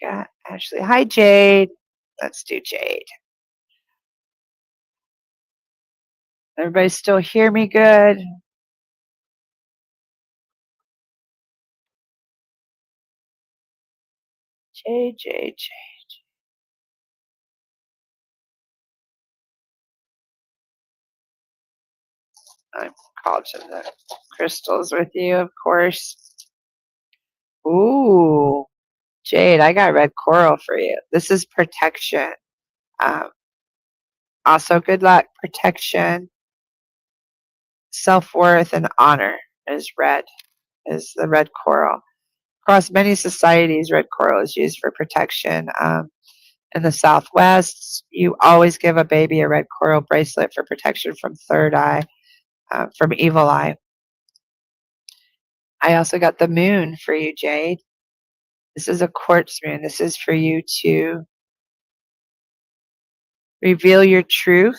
S1: Yeah, Ashley. Hi, Jade. Let's do Jade. Everybody still hear me good? Jade, Jade, Jade. I'm called to the crystals with you, of course. Ooh, Jade, I got red coral for you. This is protection. Um, Also, good luck, protection, self-worth, and honor is red, is the red coral. Across many societies, red coral is used for protection. In the Southwest, you always give a baby a red coral bracelet for protection from third eye, from evil eye. I also got the moon for you, Jade. This is a quartz moon. This is for you to reveal your truth.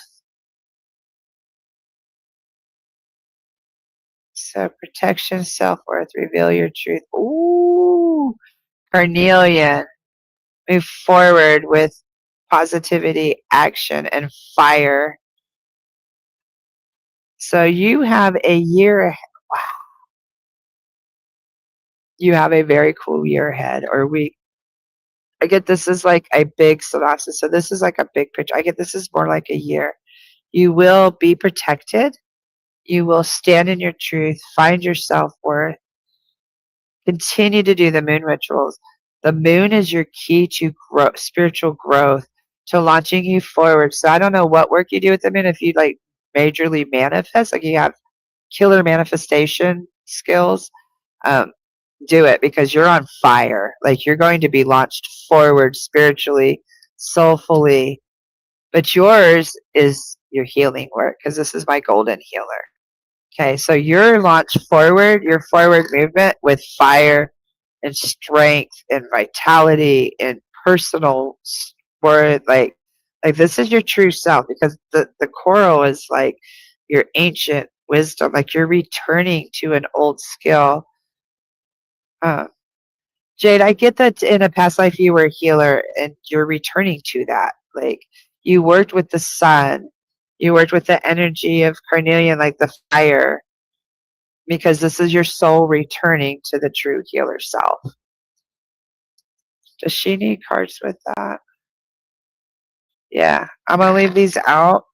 S1: So protection, self-worth, reveal your truth. Ooh, carnelian. Move forward with positivity, action, and fire. So you have a year ahead. Wow. You have a very cool year ahead, or week. I get this is like a big synopsis. So this is like a big picture. I get this is more like a year. You will be protected. You will stand in your truth, find your self worth, continue to do the moon rituals. The moon is your key to spiritual growth, to launching you forward. So I don't know what work you do with the moon. If you like majorly manifest, like you have killer manifestation skills, um, do it because you're on fire. Like you're going to be launched forward spiritually, soulfully. But yours is your healing work because this is my golden healer. Okay, so your launch forward, your forward movement with fire and strength and vitality and personal word, like this is your true self because the coral is like your ancient wisdom, like you're returning to an old skill. Uh, Jade, I get that in a past life you were a healer and you're returning to that. Like you worked with the sun, you worked with the energy of carnelian, like the fire, because this is your soul returning to the true healer self. Does she need cards with that? Yeah, I'm gonna leave these out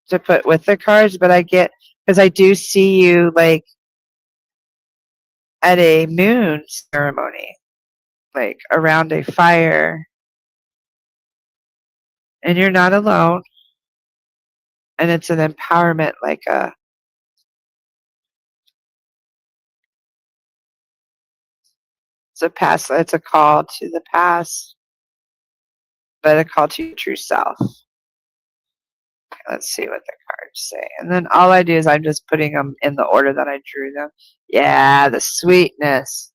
S1: to put with the cards, but I get because I do see you like at a moon ceremony, like around a fire, and you're not alone, and it's an empowerment, like it's a call to the past, but a call to your true self. Let's see what the cards say. And then all I do is I'm just putting them in the order that I drew them. Yeah, the sweetness.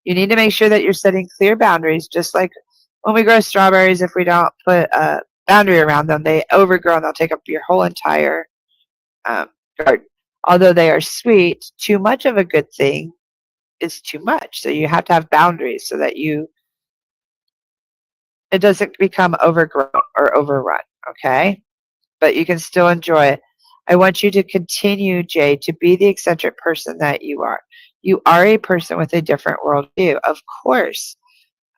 S1: You need to make sure that you're setting clear boundaries, just like when we grow strawberries, if we don't put boundary around them, they overgrow and they'll take up your whole entire garden. Although they are sweet, too much of a good thing is too much. So you have to have boundaries so that it doesn't become overgrown or overrun, okay? But you can still enjoy it. I want you to continue, Jay, to be the eccentric person that you are. You are a person with a different worldview, of course.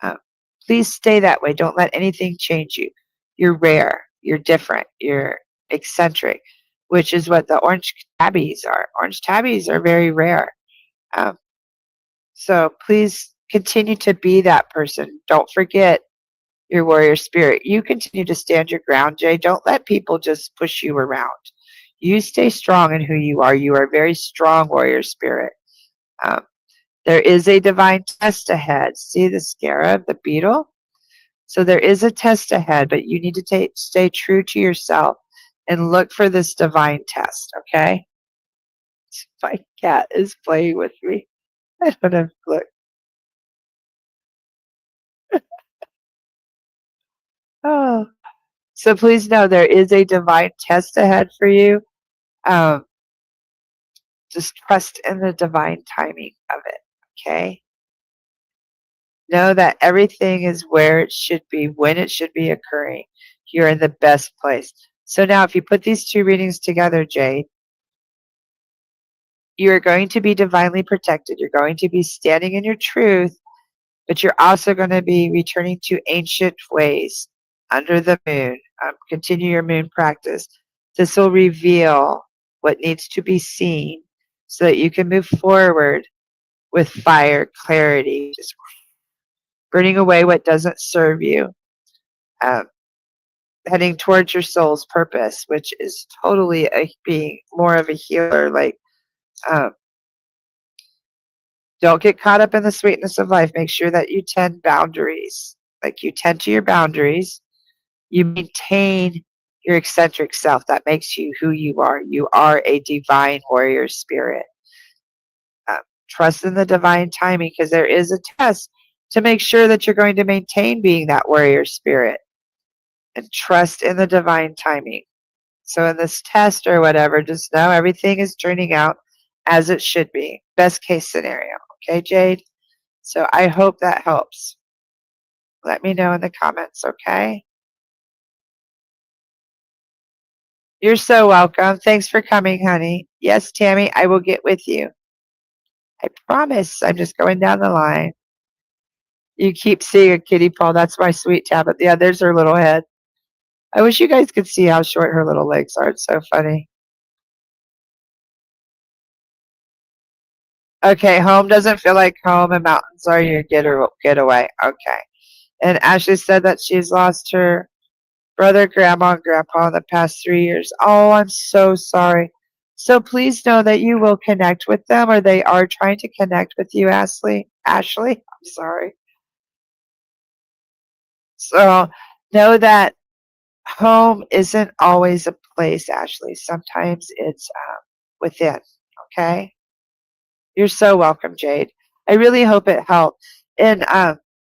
S1: Um, please stay that way. Don't let anything change you. You're rare. You're different. You're eccentric, which is what the orange tabbies are. Orange tabbies are very rare. Um, so please continue to be that person. Don't forget your warrior spirit. You continue to stand your ground, Jay. Don't let people just push you around. You stay strong in who you are. You are a very strong warrior spirit. Um, there is a divine test ahead. See the scarab, the beetle? So there is a test ahead, but you need to stay true to yourself and look for this divine test, okay? My cat is playing with me. I don't have to look. Oh. So please know there is a divine test ahead for you. Um, just trust in the divine timing of it, okay? Know that everything is where it should be, when it should be occurring. You're in the best place. So now if you put these two readings together, Jade, you're going to be divinely protected. You're going to be standing in your truth, but you're also going to be returning to ancient ways under the moon. Continue your moon practice. This will reveal what needs to be seen so that you can move forward with fire, clarity, just burning away what doesn't serve you, um, heading towards your soul's purpose, which is totally being more of a healer. Like, um, don't get caught up in the sweetness of life. Make sure that you tend boundaries. Like you tend to your boundaries. You maintain your eccentric self. That makes you who you are. You are a divine warrior spirit. Trust in the divine timing because there is a test to make sure that you're going to maintain being that warrior spirit and trust in the divine timing. So in this test or whatever, just know everything is turning out as it should be. Best case scenario. Okay, Jade? So I hope that helps. Let me know in the comments, okay? You're so welcome. Thanks for coming, honey. Yes, Tammy, I will get with you. I promise. I'm just going down the line. You keep seeing a kitty paw. That's my sweet tablet. Yeah, there's her little head. I wish you guys could see how short her little legs are. It's so funny. Okay, home doesn't feel like home and mountains are your getaway. Okay. And Ashley said that she's lost her brother, grandma, and grandpa in the past 3 years. Oh, I'm so sorry. So please know that you will connect with them, or they are trying to connect with you, Ashley. Ashley, I'm sorry. So know that home isn't always a place, Ashley. Sometimes it's within. Okay. You're so welcome, Jade. I really hope it helped. And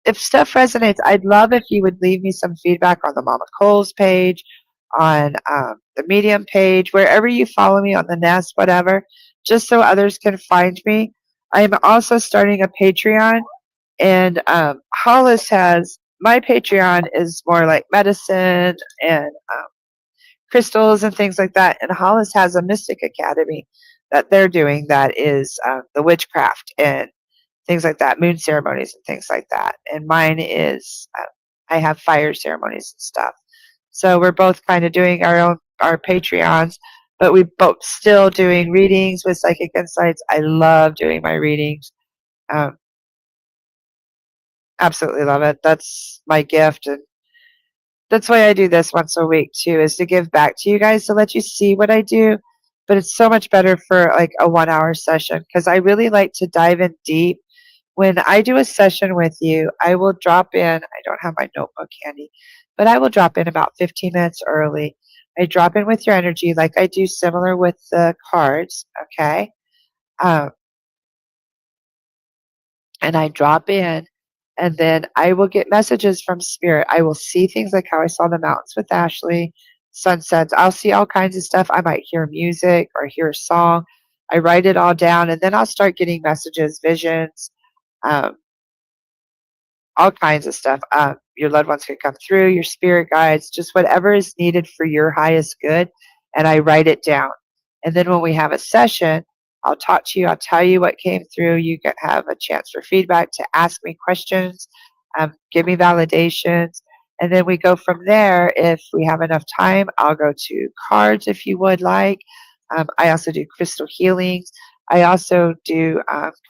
S1: if stuff resonates, I'd love if you would leave me some feedback on the Mama Coles page, on the Medium page, wherever you follow me on the Nest, whatever, just so others can find me. I'm also starting a Patreon, and Hollis has my Patreon is more like medicine and crystals and things like that. And Hollis has a Mystic Academy that they're doing that is the witchcraft and things like that, moon ceremonies and things like that. And mine is I have fire ceremonies and stuff. So we're both kind of doing our Patreons, but we both still doing readings with psychic insights. I love doing my readings. Um, absolutely love it. That's my gift, and that's why I do this once a week too, is to give back to you guys to let you see what I do. But it's so much better for like a 1 hour session because I really like to dive in deep. When I do a session with you, I will drop in. I don't have my notebook handy, but I will drop in about 15 minutes early. I drop in with your energy like I do similar with the cards, okay? Um, and I drop in And then I will get messages from spirit. I will see things like how I saw the mountains with Ashley, sunsets. I'll see all kinds of stuff. I might hear music or hear a song. I write it all down, and then I'll start getting messages, visions, um, all kinds of stuff. Your loved ones can come through, your spirit guides, just whatever is needed for your highest good. And I write it down. And then when we have a session, I'll talk to you. I'll tell you what came through. You can have a chance for feedback, to ask me questions, give me validations. And then we go from there. If we have enough time, I'll go to cards if you would like. I also do crystal healings. I also do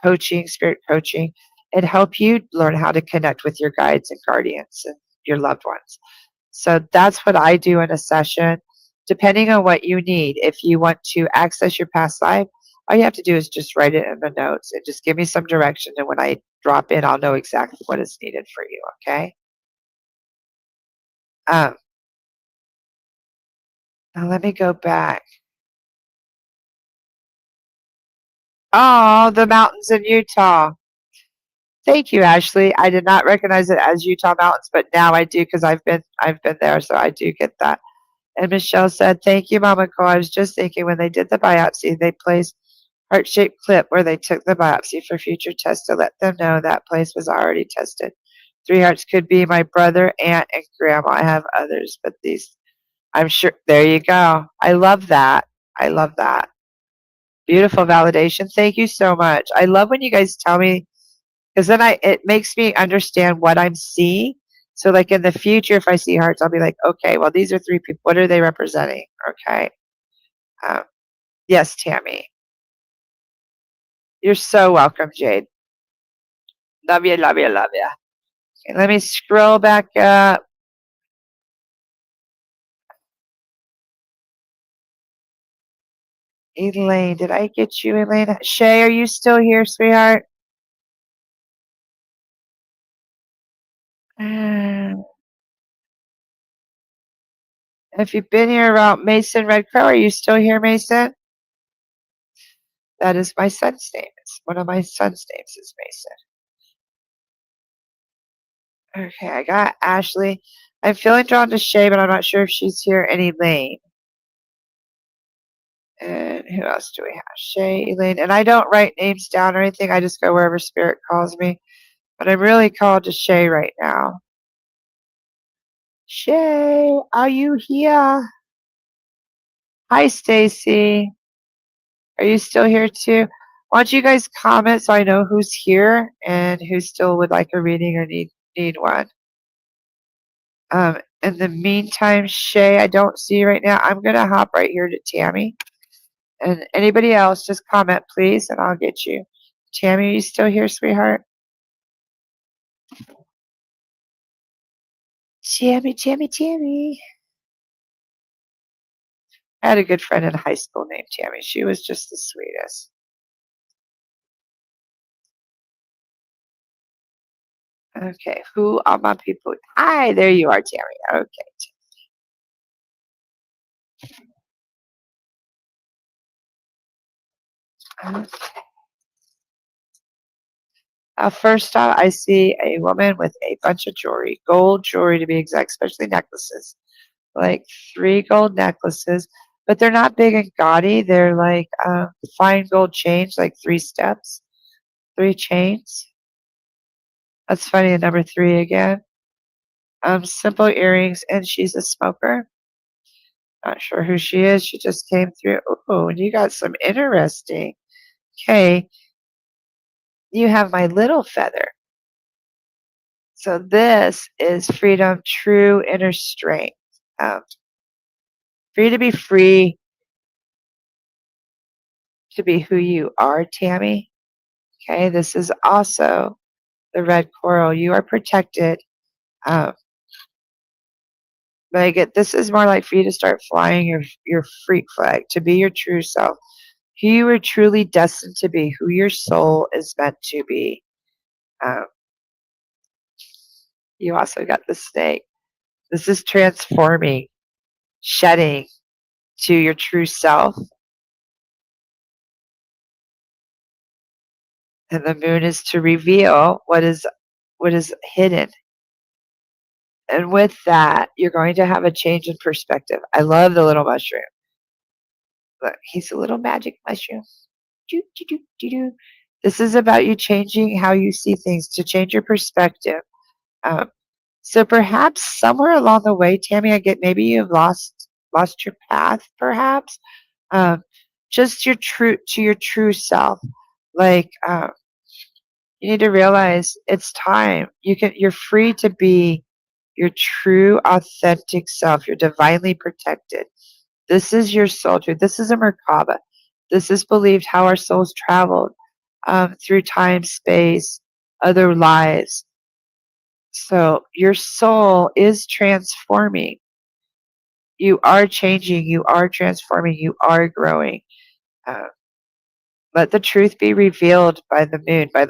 S1: coaching, spirit coaching, and help you learn how to connect with your guides and guardians and your loved ones. So that's what I do in a session, depending on what you need. If you want to access your past life, all you have to do is just write it in the notes and just give me some direction. And when I drop in, I'll know exactly what is needed for you. Okay. Um, Now let me go back. Oh, the mountains in Utah. Thank you, Ashley. I did not recognize it as Utah mountains, but now I do because I've been there, so I do get that. And Michelle said, "Thank you, Mama Co. I was just thinking when they did the biopsy, they placed heart-shaped clip where they took the biopsy for future tests to let them know that place was already tested. 3 hearts could be my brother, aunt, and grandma. I have others, but these, I'm sure." There you go. I love that. I love that. Beautiful validation. Thank you so much. I love when you guys tell me, because then it makes me understand what I'm seeing. So like in the future, if I see hearts, I'll be like, okay, well, these are 3 people. What are they representing? Okay. Um, yes, Tammy. You're so welcome, Jade. Love you, love you, love you. Okay, let me scroll back up. Elaine, did I get you, Elaine? Shay, are you still here, sweetheart? If you've been here around Mason Red Crow, are you still here, Mason? That is my son's name. It's one of my son's names is Mason. Okay, I got Ashley. I'm feeling drawn to Shay, but I'm not sure if she's here. And Elaine. And who else do we have? Shay, Elaine. And I don't write names down or anything. I just go wherever spirit calls me. But I'm really called to Shay right now. Shay, are you here? Hi, Stacy. Are you still here too? Why don't you guys comment so I know who's here and who still would like a reading or need one? In the meantime, Shay, I don't see you right now. I'm gonna hop right here to Tammy. And anybody else, just comment, please, and I'll get you. Tammy, are you still here, sweetheart? Tammy. I had a good friend in high school named Tammy. She was just the sweetest. Okay, who are my people? Hi, there you are, Tammy. Okay. First off, I see a woman with a bunch of jewelry, gold jewelry to be exact, especially necklaces. Like 3 gold necklaces, but they're not big and gaudy. They're like fine gold chains, like 3 steps, 3 chains. That's funny, the number 3 again. Simple earrings, and she's a smoker. Not sure who she is. She just came through. Oh, and you got some interesting. Okay, you have my little feather. So this is freedom, true inner strength. For you to be free to be who you are, Tammy. Okay, this is also the red coral. You are protected. Um, but I get this is more like for you to start flying your freak flag, to be your true self, who you are truly destined to be, who your soul is meant to be. Um, you also got the snake. This is transforming, shedding to your true self. And the moon is to reveal what is what is hidden. And with that, you're going to have a change in perspective. I love the little mushroom. Look, he's a little magic mushroom. Doo, doo, doo, doo, doo. This is about you changing how you see things to change your perspective. Um, so perhaps somewhere along the way, Tammy, I get maybe you've lost your path, perhaps. Um, just your true self. Like you need to realize it's time. You're free to be your true, authentic self. You're divinely protected. This is your soul truth. This is a Merkaba. This is believed how our souls traveled through time, space, other lives. So your soul is transforming. You are changing. You are transforming. You are growing. Uh, let the truth be revealed by the moon. By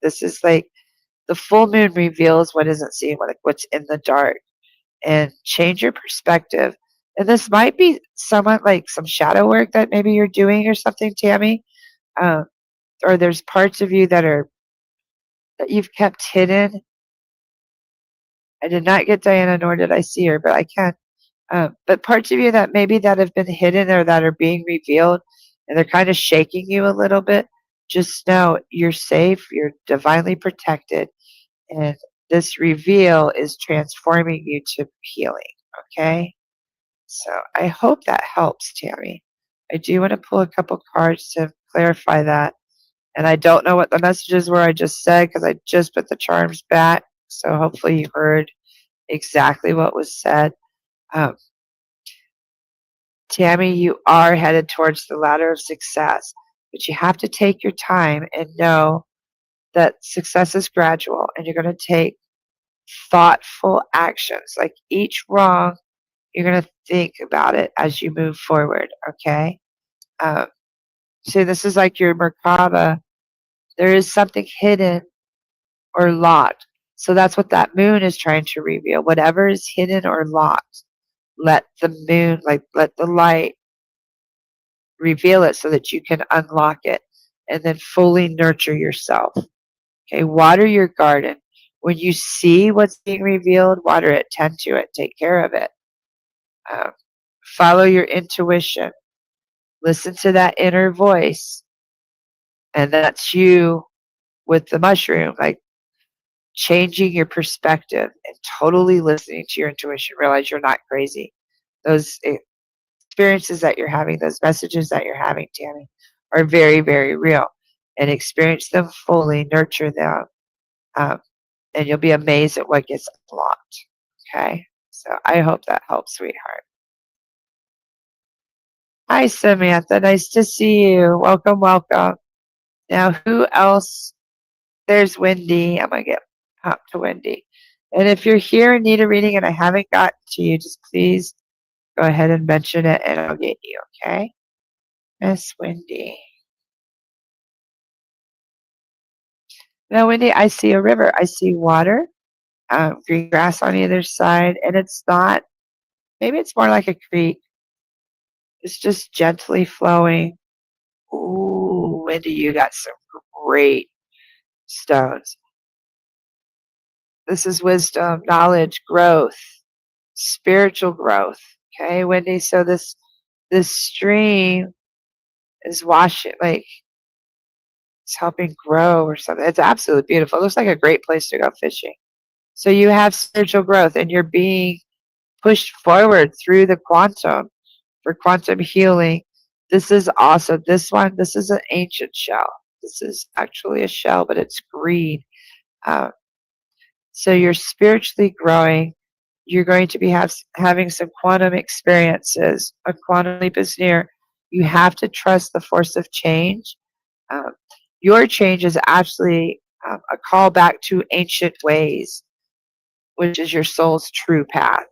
S1: this is like the full moon reveals what isn't seen, like what's in the dark, and change your perspective. And this might be somewhat like some shadow work that maybe you're doing or something, Tammy. Um, or there's parts of you that you've kept hidden. I did not get Diana, nor did I see her, but I can. But parts of you that maybe that have been hidden or that are being revealed, and they're kind of shaking you a little bit. Just know you're safe. You're divinely protected, and this reveal is transforming you to healing. Okay. So I hope that helps, Tammy. I do want to pull a couple cards to clarify that. And I don't know what the messages were I just said because I just put the charms back. So hopefully you heard exactly what was said. Um, Tammy, you are headed towards the ladder of success, but you have to take your time and know that success is gradual and you're going to take thoughtful actions. Like each wrong, you're going to think about it as you move forward, okay? Um, so this is like your Merkaba. There is something hidden or locked. So that's what that moon is trying to reveal. Whatever is hidden or locked, let the moon, like let the light reveal it so that you can unlock it and then fully nurture yourself. Okay, water your garden. When you see what's being revealed, water it, tend to it, take care of it. Um, follow your intuition. Listen to that inner voice. And that's you with the mushroom, like changing your perspective and totally listening to your intuition. Realize you're not crazy. Those experiences that you're having, those messages that you're having, Tammy, are very, very real. And experience them fully, nurture them, and you'll be amazed at what gets unlocked. Okay? So I hope that helps, sweetheart. Hi, Samantha. Nice to see you. Welcome, welcome. Now, who else? There's Wendy. I'm going to get up to Wendy. And if you're here and need a reading and I haven't gotten to you, just please go ahead and mention it and I'll get you, okay? Miss Wendy. Now, Wendy, I see a river. I see water, green grass on either side, and it's not, maybe it's more like a creek. It's just gently flowing. Ooh, Wendy, you got some great stones. This is wisdom, knowledge, growth, spiritual growth. Okay, Wendy. So this stream is washing, like it's helping grow or something. It's absolutely beautiful. It looks like a great place to go fishing. So you have spiritual growth and you're being pushed forward through the quantum for quantum healing. This is awesome. This is an ancient shell. This is actually a shell, but it's green. So you're spiritually growing. You're going to be having some quantum experiences. A quantum leap is near. You have to trust the force of change. Um, your change is actually a call back to ancient ways, which is your soul's true path.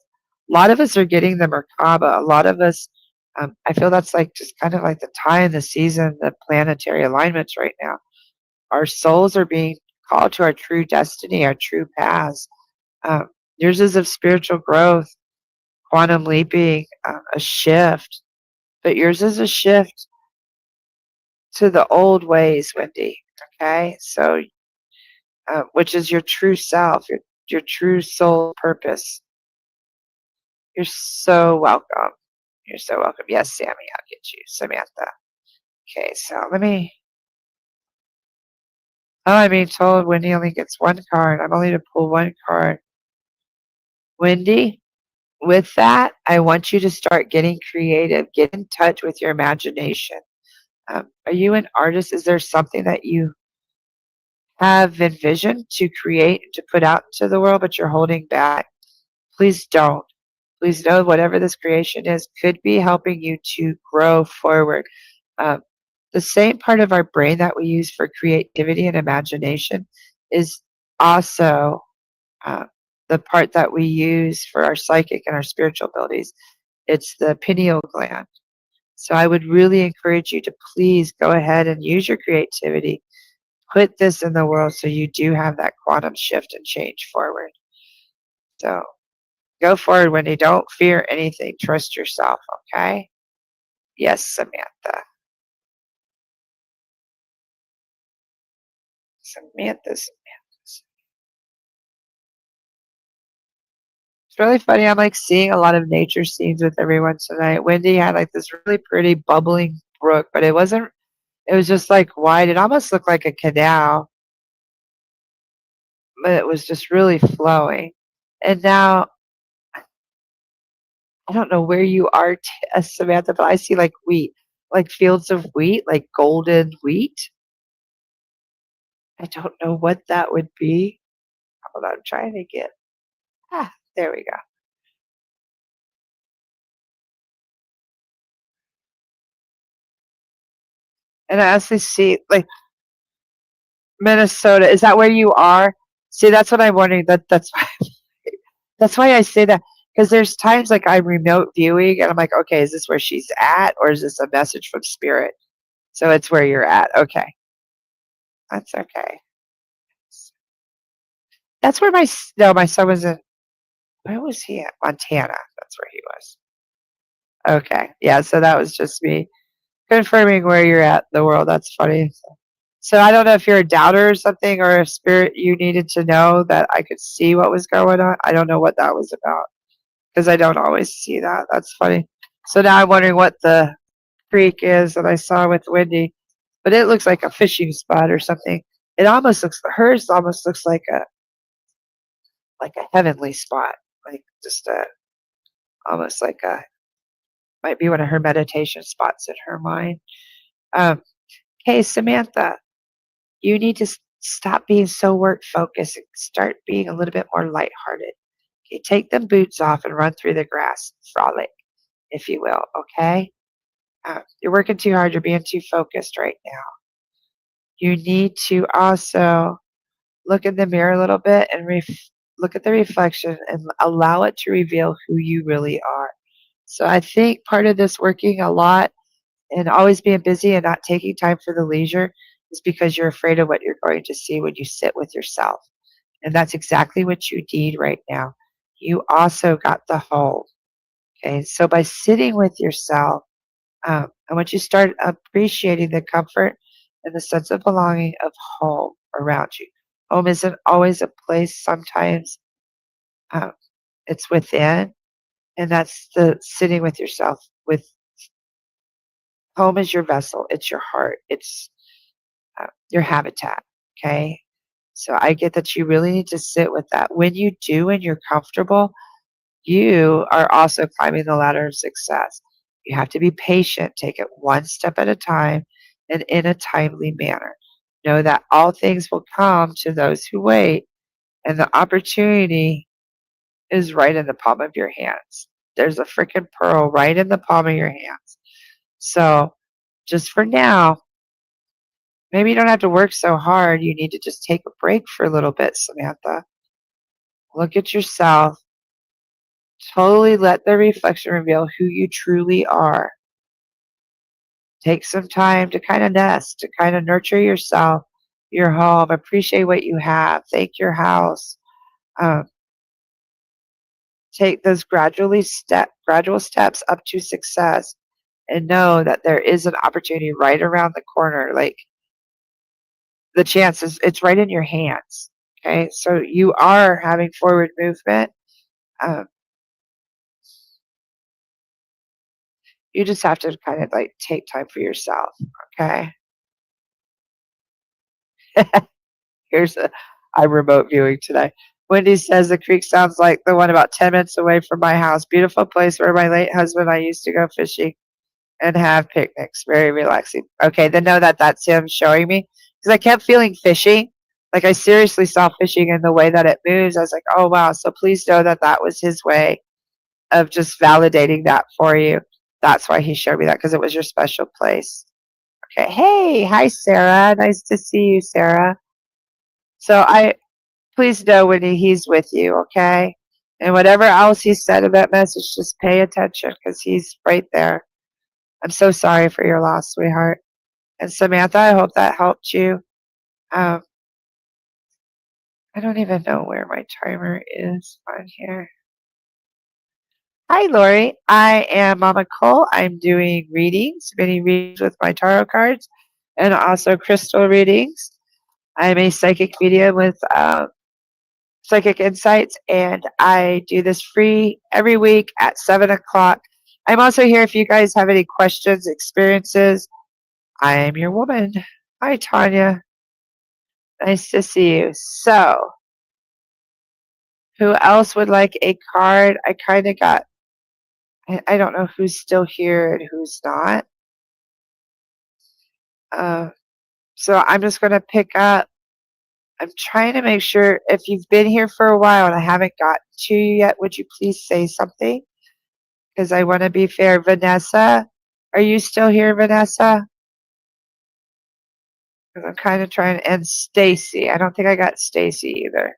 S1: A lot of us are getting the Merkaba. A lot of us, I feel that's like just kind of like the time, the season, the planetary alignments right now. Our souls are being called to our true destiny, our true paths. Um, yours is of spiritual growth, quantum leaping, a shift, but yours is a shift to the old ways, Wendy. Okay, so which is your true self, your true soul purpose. You're so welcome. You're so welcome. Yes, Sammy, I'll get you. Samantha. Okay, so let me. Oh, I'm being told Wendy only gets one card. I'm only to pull one card. Wendy, with that, I want you to start getting creative. Get in touch with your imagination. Are you an artist? Is there something that you have envisioned to create, to put out into the world, but you're holding back? Please don't. Please know whatever this creation is could be helping you to grow forward. Um, the same part of our brain that we use for creativity and imagination is also uh, the part that we use for our psychic and our spiritual abilities. It's the pineal gland. So I would really encourage you to please go ahead and use your creativity. Put this in the world so you do have that quantum shift and change forward. So go forward, Wendy. Don't fear anything. Trust yourself, okay? Yes, Samantha. Samantha. It's really funny. I'm like seeing a lot of nature scenes with everyone tonight. Wendy had like this really pretty bubbling brook, but it wasn't, it was just like wide. It almost looked like a canal, but it was just really flowing. And now I don't know where you are, Samantha, but I see like wheat, like fields of wheat, like golden wheat. I don't know what that would be. Hold on, I'm trying to get. There we go. And I actually see like Minnesota. Is that where you are? See, that's what I'm wondering. That's why I say that, because there's times like I'm remote viewing and I'm like, okay, is this where she's at, or is this a message from spirit? So it's where you're at. Okay, that's okay. That's where no, my son was in. Where was he at? Montana. That's where he was. Okay, yeah. So that was just me confirming where you're at in the world. That's funny. So I don't know if you're a doubter or something, or if spirit you needed to know that I could see what was going on. I don't know what that was about, because I don't always see that. That's funny. So now I'm wondering what the creek is that I saw with Wendy, but it looks like a fishing spot or something. It almost looks, hers almost looks like a heavenly spot, like just a almost like a might be one of her meditation spots in her mind. Um, hey Samantha, you need to stop being so work focused and start being a little bit more lighthearted. Okay, take them boots off and run through the grass, frolic, if you will. Okay, you're working too hard. You're being too focused right now. You need to also look in the mirror a little bit and look at the reflection and allow it to reveal who you really are. So I think part of this working a lot and always being busy and not taking time for the leisure is because you're afraid of what you're going to see when you sit with yourself. And that's exactly what you need right now. You also got the home. Okay. So by sitting with yourself, I want you to start appreciating the comfort and the sense of belonging of home around you. Home isn't always a place, sometimes um, it's within, and that's the sitting with yourself. With home is your vessel, it's your heart, it's your habitat. Okay. So I get that you really need to sit with that. When you do and you're comfortable, you are also climbing the ladder of success. You have to be patient, take it one step at a time and in a timely manner. Know that all things will come to those who wait, and the opportunity is right in the palm of your hands. There's a freaking pearl right in the palm of your hands. So, just for now, maybe you don't have to work so hard. You need to just take a break for a little bit, Samantha. Look at yourself. Totally let the reflection reveal who you truly are. Take some time to kind of nest, to kind of nurture yourself, your home, appreciate what you have, thank your house. Um, take those gradual steps up to success, and know that there is an opportunity right around the corner. Like the chances, it's right in your hands. Okay, so you are having forward movement. Um, you just have to kind of like take time for yourself. Okay. Here's a I'm remote viewing today. Wendy says the creek sounds like the one about 10 minutes away from my house. Beautiful place where my late husband and I used to go fishing and have picnics. Very relaxing. Okay, then know that that's him showing me because I kept feeling fishy. Like I seriously saw fishing in the way that it moves. I was like, oh wow. So please know that that was his way of just validating that for you. That's why he showed me that because it was your special place. Okay. Hey, hi Sarah. Nice to see you, Sarah. So I please know when he's with you, okay? And whatever else he said in that message, just pay attention because he's right there. I'm so sorry for your loss, sweetheart. And Samantha, I hope that helped you. Um, I don't even know where my timer is on here. Hi, Lori. I am Mama Cole. I'm doing readings, mini readings with my tarot cards, and also crystal readings. I'm a psychic medium with Psychic Insights, and I do this free every week at 7 o'clock. I'm also here if you guys have any questions, experiences. I am your woman. Hi, Tanya. Nice to see you. So, who else would like a card? I kind of got, I don't know who's still here and who's not. Uh, so, I'm just going to pick up. I'm trying to make sure if you've been here for a while and I haven't gotten to you yet, would you please say something? Because I want to be fair. Vanessa, are you still here, Vanessa? Because I'm kind of trying, and Stacy. I don't think I got Stacy either.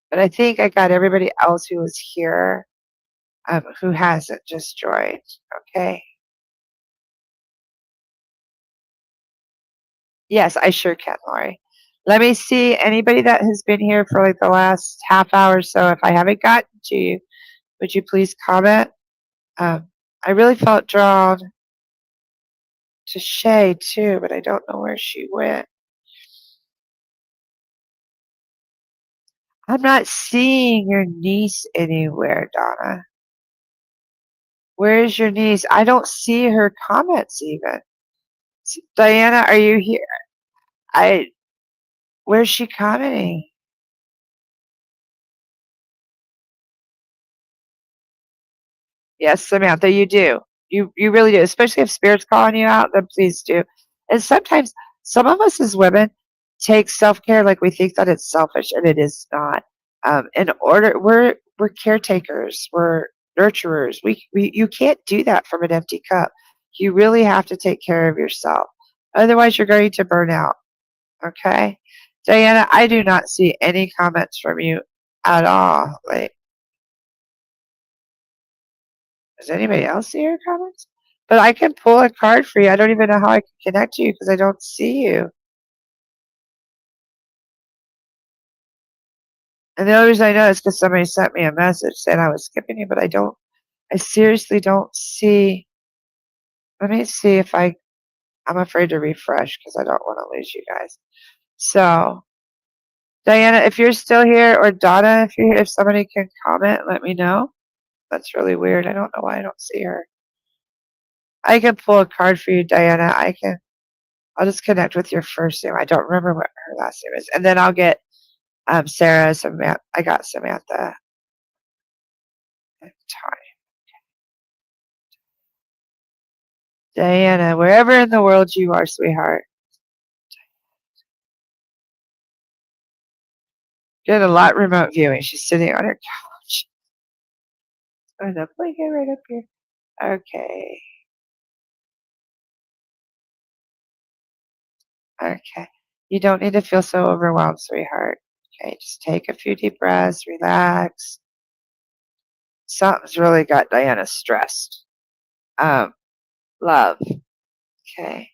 S1: But I think I got everybody else who was here who hasn't just joined. Okay. Yes, I sure can, Lori. Let me see anybody that has been here for like the last half hour or so. If I haven't gotten to you, would you please comment? I really felt drawn to Shay too, but I don't know where she went. I'm not seeing your niece anywhere, Donna. Where is your niece? I don't see her comments even. Diana, are you here? I Where's she commenting? Yes, Samantha, you do. You really do. Especially if spirit's calling you out, then please do. And sometimes some of us as women take self care like we think that it's selfish, and it is not. In order, we're caretakers, we're nurturers. We you can't do that from an empty cup. You really have to take care of yourself. Otherwise, you're going to burn out. Okay, Diana, I do not see any comments from you at all. Like, does anybody else see your comments? But I can pull a card for you. I don't even know how I can connect to you because I don't see you. And the only reason I know is because somebody sent me a message saying I was skipping you, but I seriously don't see. Let me see if I'm afraid to refresh because I don't want to lose you guys. So, Diana, if you're still here, or Donna, if you're here, if somebody can comment, let me know. That's really weird. I don't know why I don't see her. I can pull a card for you, Diana. I'll just connect with your first name. I don't remember what her last name is. And then I'll get Sarah, Samantha. I got Samantha and Tanya. Diana, wherever in the world you are, sweetheart. Did a lot remote viewing. She's sitting on her couch. Oh, the blanket right up here. Okay. Okay. You don't need to feel so overwhelmed, sweetheart. Okay, just take a few deep breaths, relax. Something's really got Diana stressed. Love. Okay.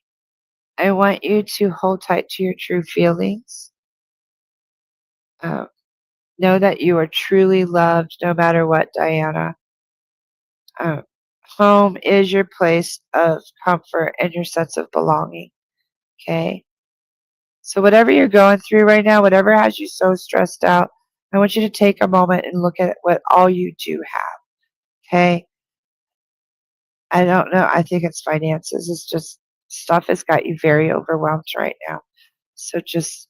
S1: I want you to hold tight to your true feelings. Um, know that you are truly loved no matter what, Diana. Um, home is your place of comfort and your sense of belonging. Okay. So whatever you're going through right now, whatever has you so stressed out, I want you to take a moment and look at what all you do have. Okay? I don't know. I think it's finances. It's just stuff has got you very overwhelmed right now. So just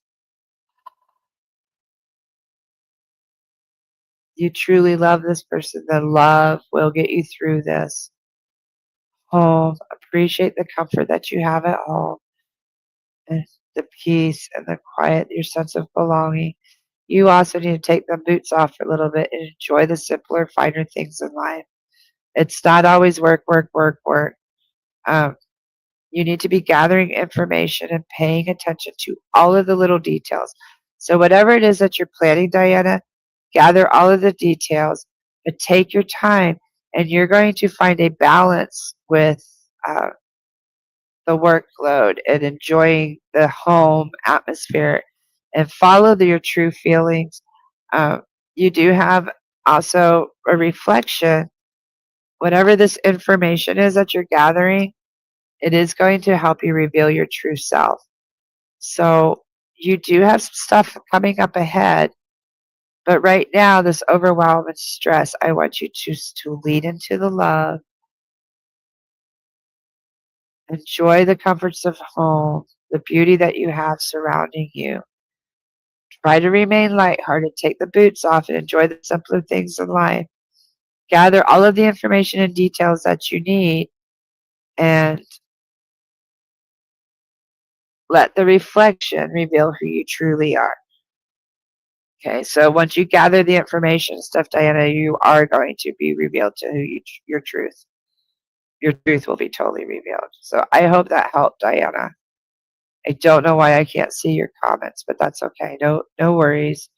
S1: you truly love this person. The love will get you through this. Home. Appreciate the comfort that you have at home and the peace and the quiet, your sense of belonging. You also need to take the boots off for a little bit and enjoy the simpler, finer things in life. It's not always work, work, work, work. Um, you need to be gathering information and paying attention to all of the little details. So, whatever it is that you're planning, Diana, gather all of the details, but take your time, and you're going to find a balance with uh, the workload and enjoying the home atmosphere and follow your true feelings. You do have also a reflection. Whatever this information is that you're gathering, it is going to help you reveal your true self. So you do have some stuff coming up ahead, but right now, this overwhelm and stress, I want you to lean into the love, enjoy the comforts of home, the beauty that you have surrounding you. Try to remain lighthearted, take the boots off, and enjoy the simpler things in life. Gather all of the information and details that you need, and let the reflection reveal who you truly are. Okay, so once you gather the information and stuff, Diana, you are going to be revealed to your truth. Your truth will be totally revealed. So I hope that helped, Diana. I don't know why I can't see your comments, but that's okay. No worries.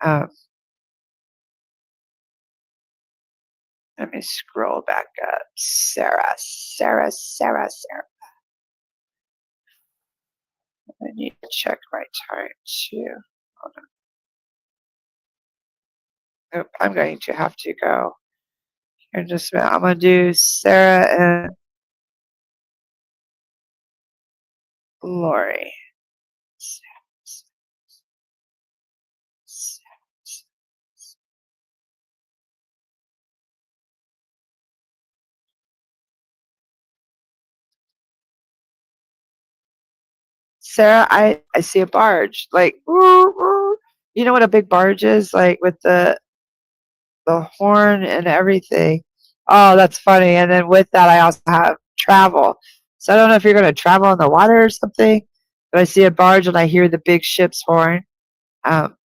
S1: Um, Let me scroll back up. Sarah. I need to check my time too. Hold on. Nope, I'm going to have to go. Here in just a minute. I'm going to do Sarah and Lori. Sarah, I see a barge. Like, you know what a big barge is? Like with the horn and everything. Oh, that's funny. And then with that, I also have travel. So I don't know if you're going to travel on the water or something, but I see a barge and I hear the big ship's horn. Um,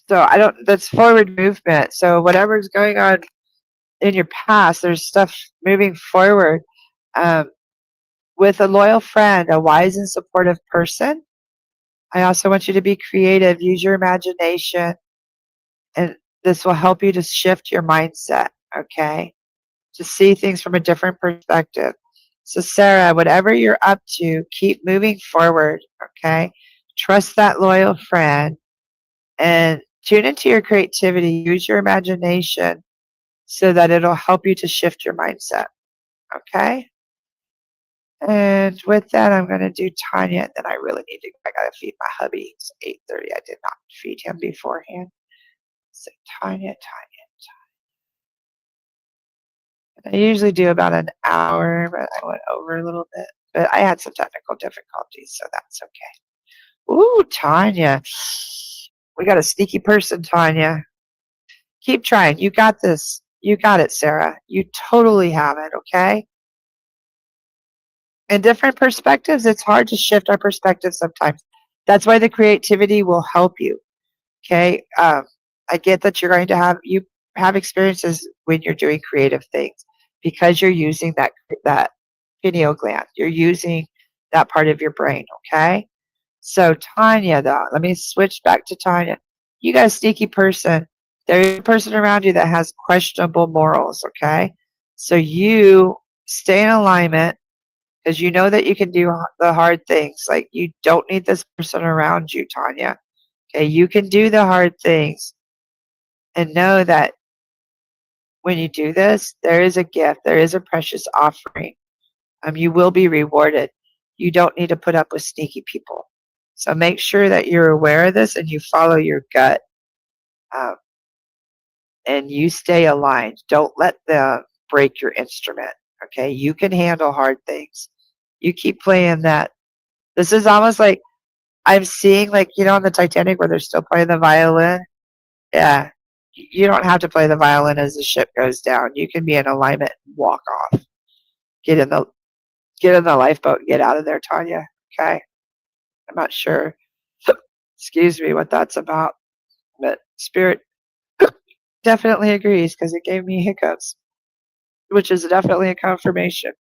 S1: so I don't, that's forward movement. So whatever's going on in your past, there's stuff moving forward. Um, with a loyal friend, a wise and supportive person, I also want you to be creative, use your imagination, and this will help you to shift your mindset, okay? To see things from a different perspective. So, Sarah, whatever you're up to, keep moving forward, okay? Trust that loyal friend and tune into your creativity. Use your imagination so that it'll help you to shift your mindset, okay? And with that, I'm going to do Tanya, and then I really need to, I got to feed my hubby. It's 8:30. I did not feed him beforehand. So, Tanya. I usually do about an hour, but I went over a little bit. But I had some technical difficulties, so that's okay. Ooh, Tanya. We got a sneaky person, Tanya. Keep trying. You got this. You got it, Sarah. You totally have it, okay? In different perspectives, it's hard to shift our perspective sometimes. That's why the creativity will help you. Okay. I get that you have experiences when you're doing creative things because you're using that pineal gland. You're using that part of your brain. Okay. So Tanya, though, let me switch back to Tanya. You got a sneaky person. There's a person around you that has questionable morals. Okay. So you stay in alignment because you know that you can do the hard things. Like you don't need this person around you, Tanya. Okay, you can do the hard things and know that when you do this, there is a gift, there is a precious offering. You will be rewarded. You don't need to put up with sneaky people. So make sure that you're aware of this and you follow your gut, and you stay aligned. Don't let them break your instrument. Okay, you can handle hard things. You keep playing that. This is almost like I'm seeing, like, on the Titanic where they're still playing the violin. Yeah, you don't have to play the violin as the ship goes down. You can be in alignment and walk off. Get in the lifeboat and get out of there, Tanya. Okay, I'm not sure. Excuse me, what that's about, but spirit definitely agrees because it gave me hiccups, which is definitely a confirmation.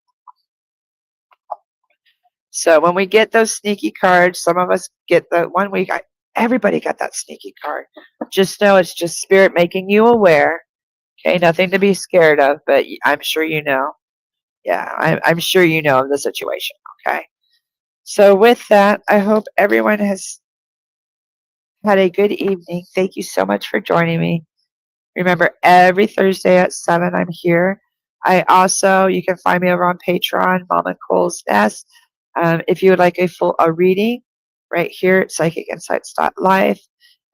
S1: So when we get those sneaky cards, some of us get the 1 week. Everybody got that sneaky card. Just know it's just spirit making you aware. Okay, nothing to be scared of, but I'm sure you know. Yeah, I'm sure you know of the situation. Okay. So with that, I hope everyone has had a good evening. Thank you so much for joining me. Remember, every Thursday at 7, I'm here. You can find me over on Patreon, Mama Cole's Nest. If you would like a reading, right here at psychicinsights.life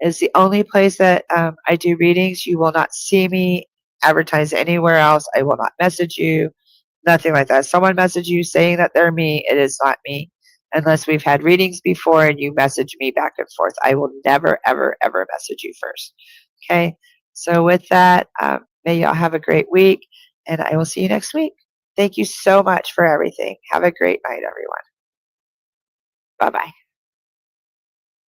S1: is the only place that I do readings. You will not see me advertise anywhere else. I will not message you, nothing like that. If someone message you saying that they're me, it is not me. Unless we've had readings before and you message me back and forth. I will never, ever, ever message you first. Okay? So with that, may y'all have a great week, and I will see you next week. Thank you so much for everything. Have a great night, everyone. Bye-bye.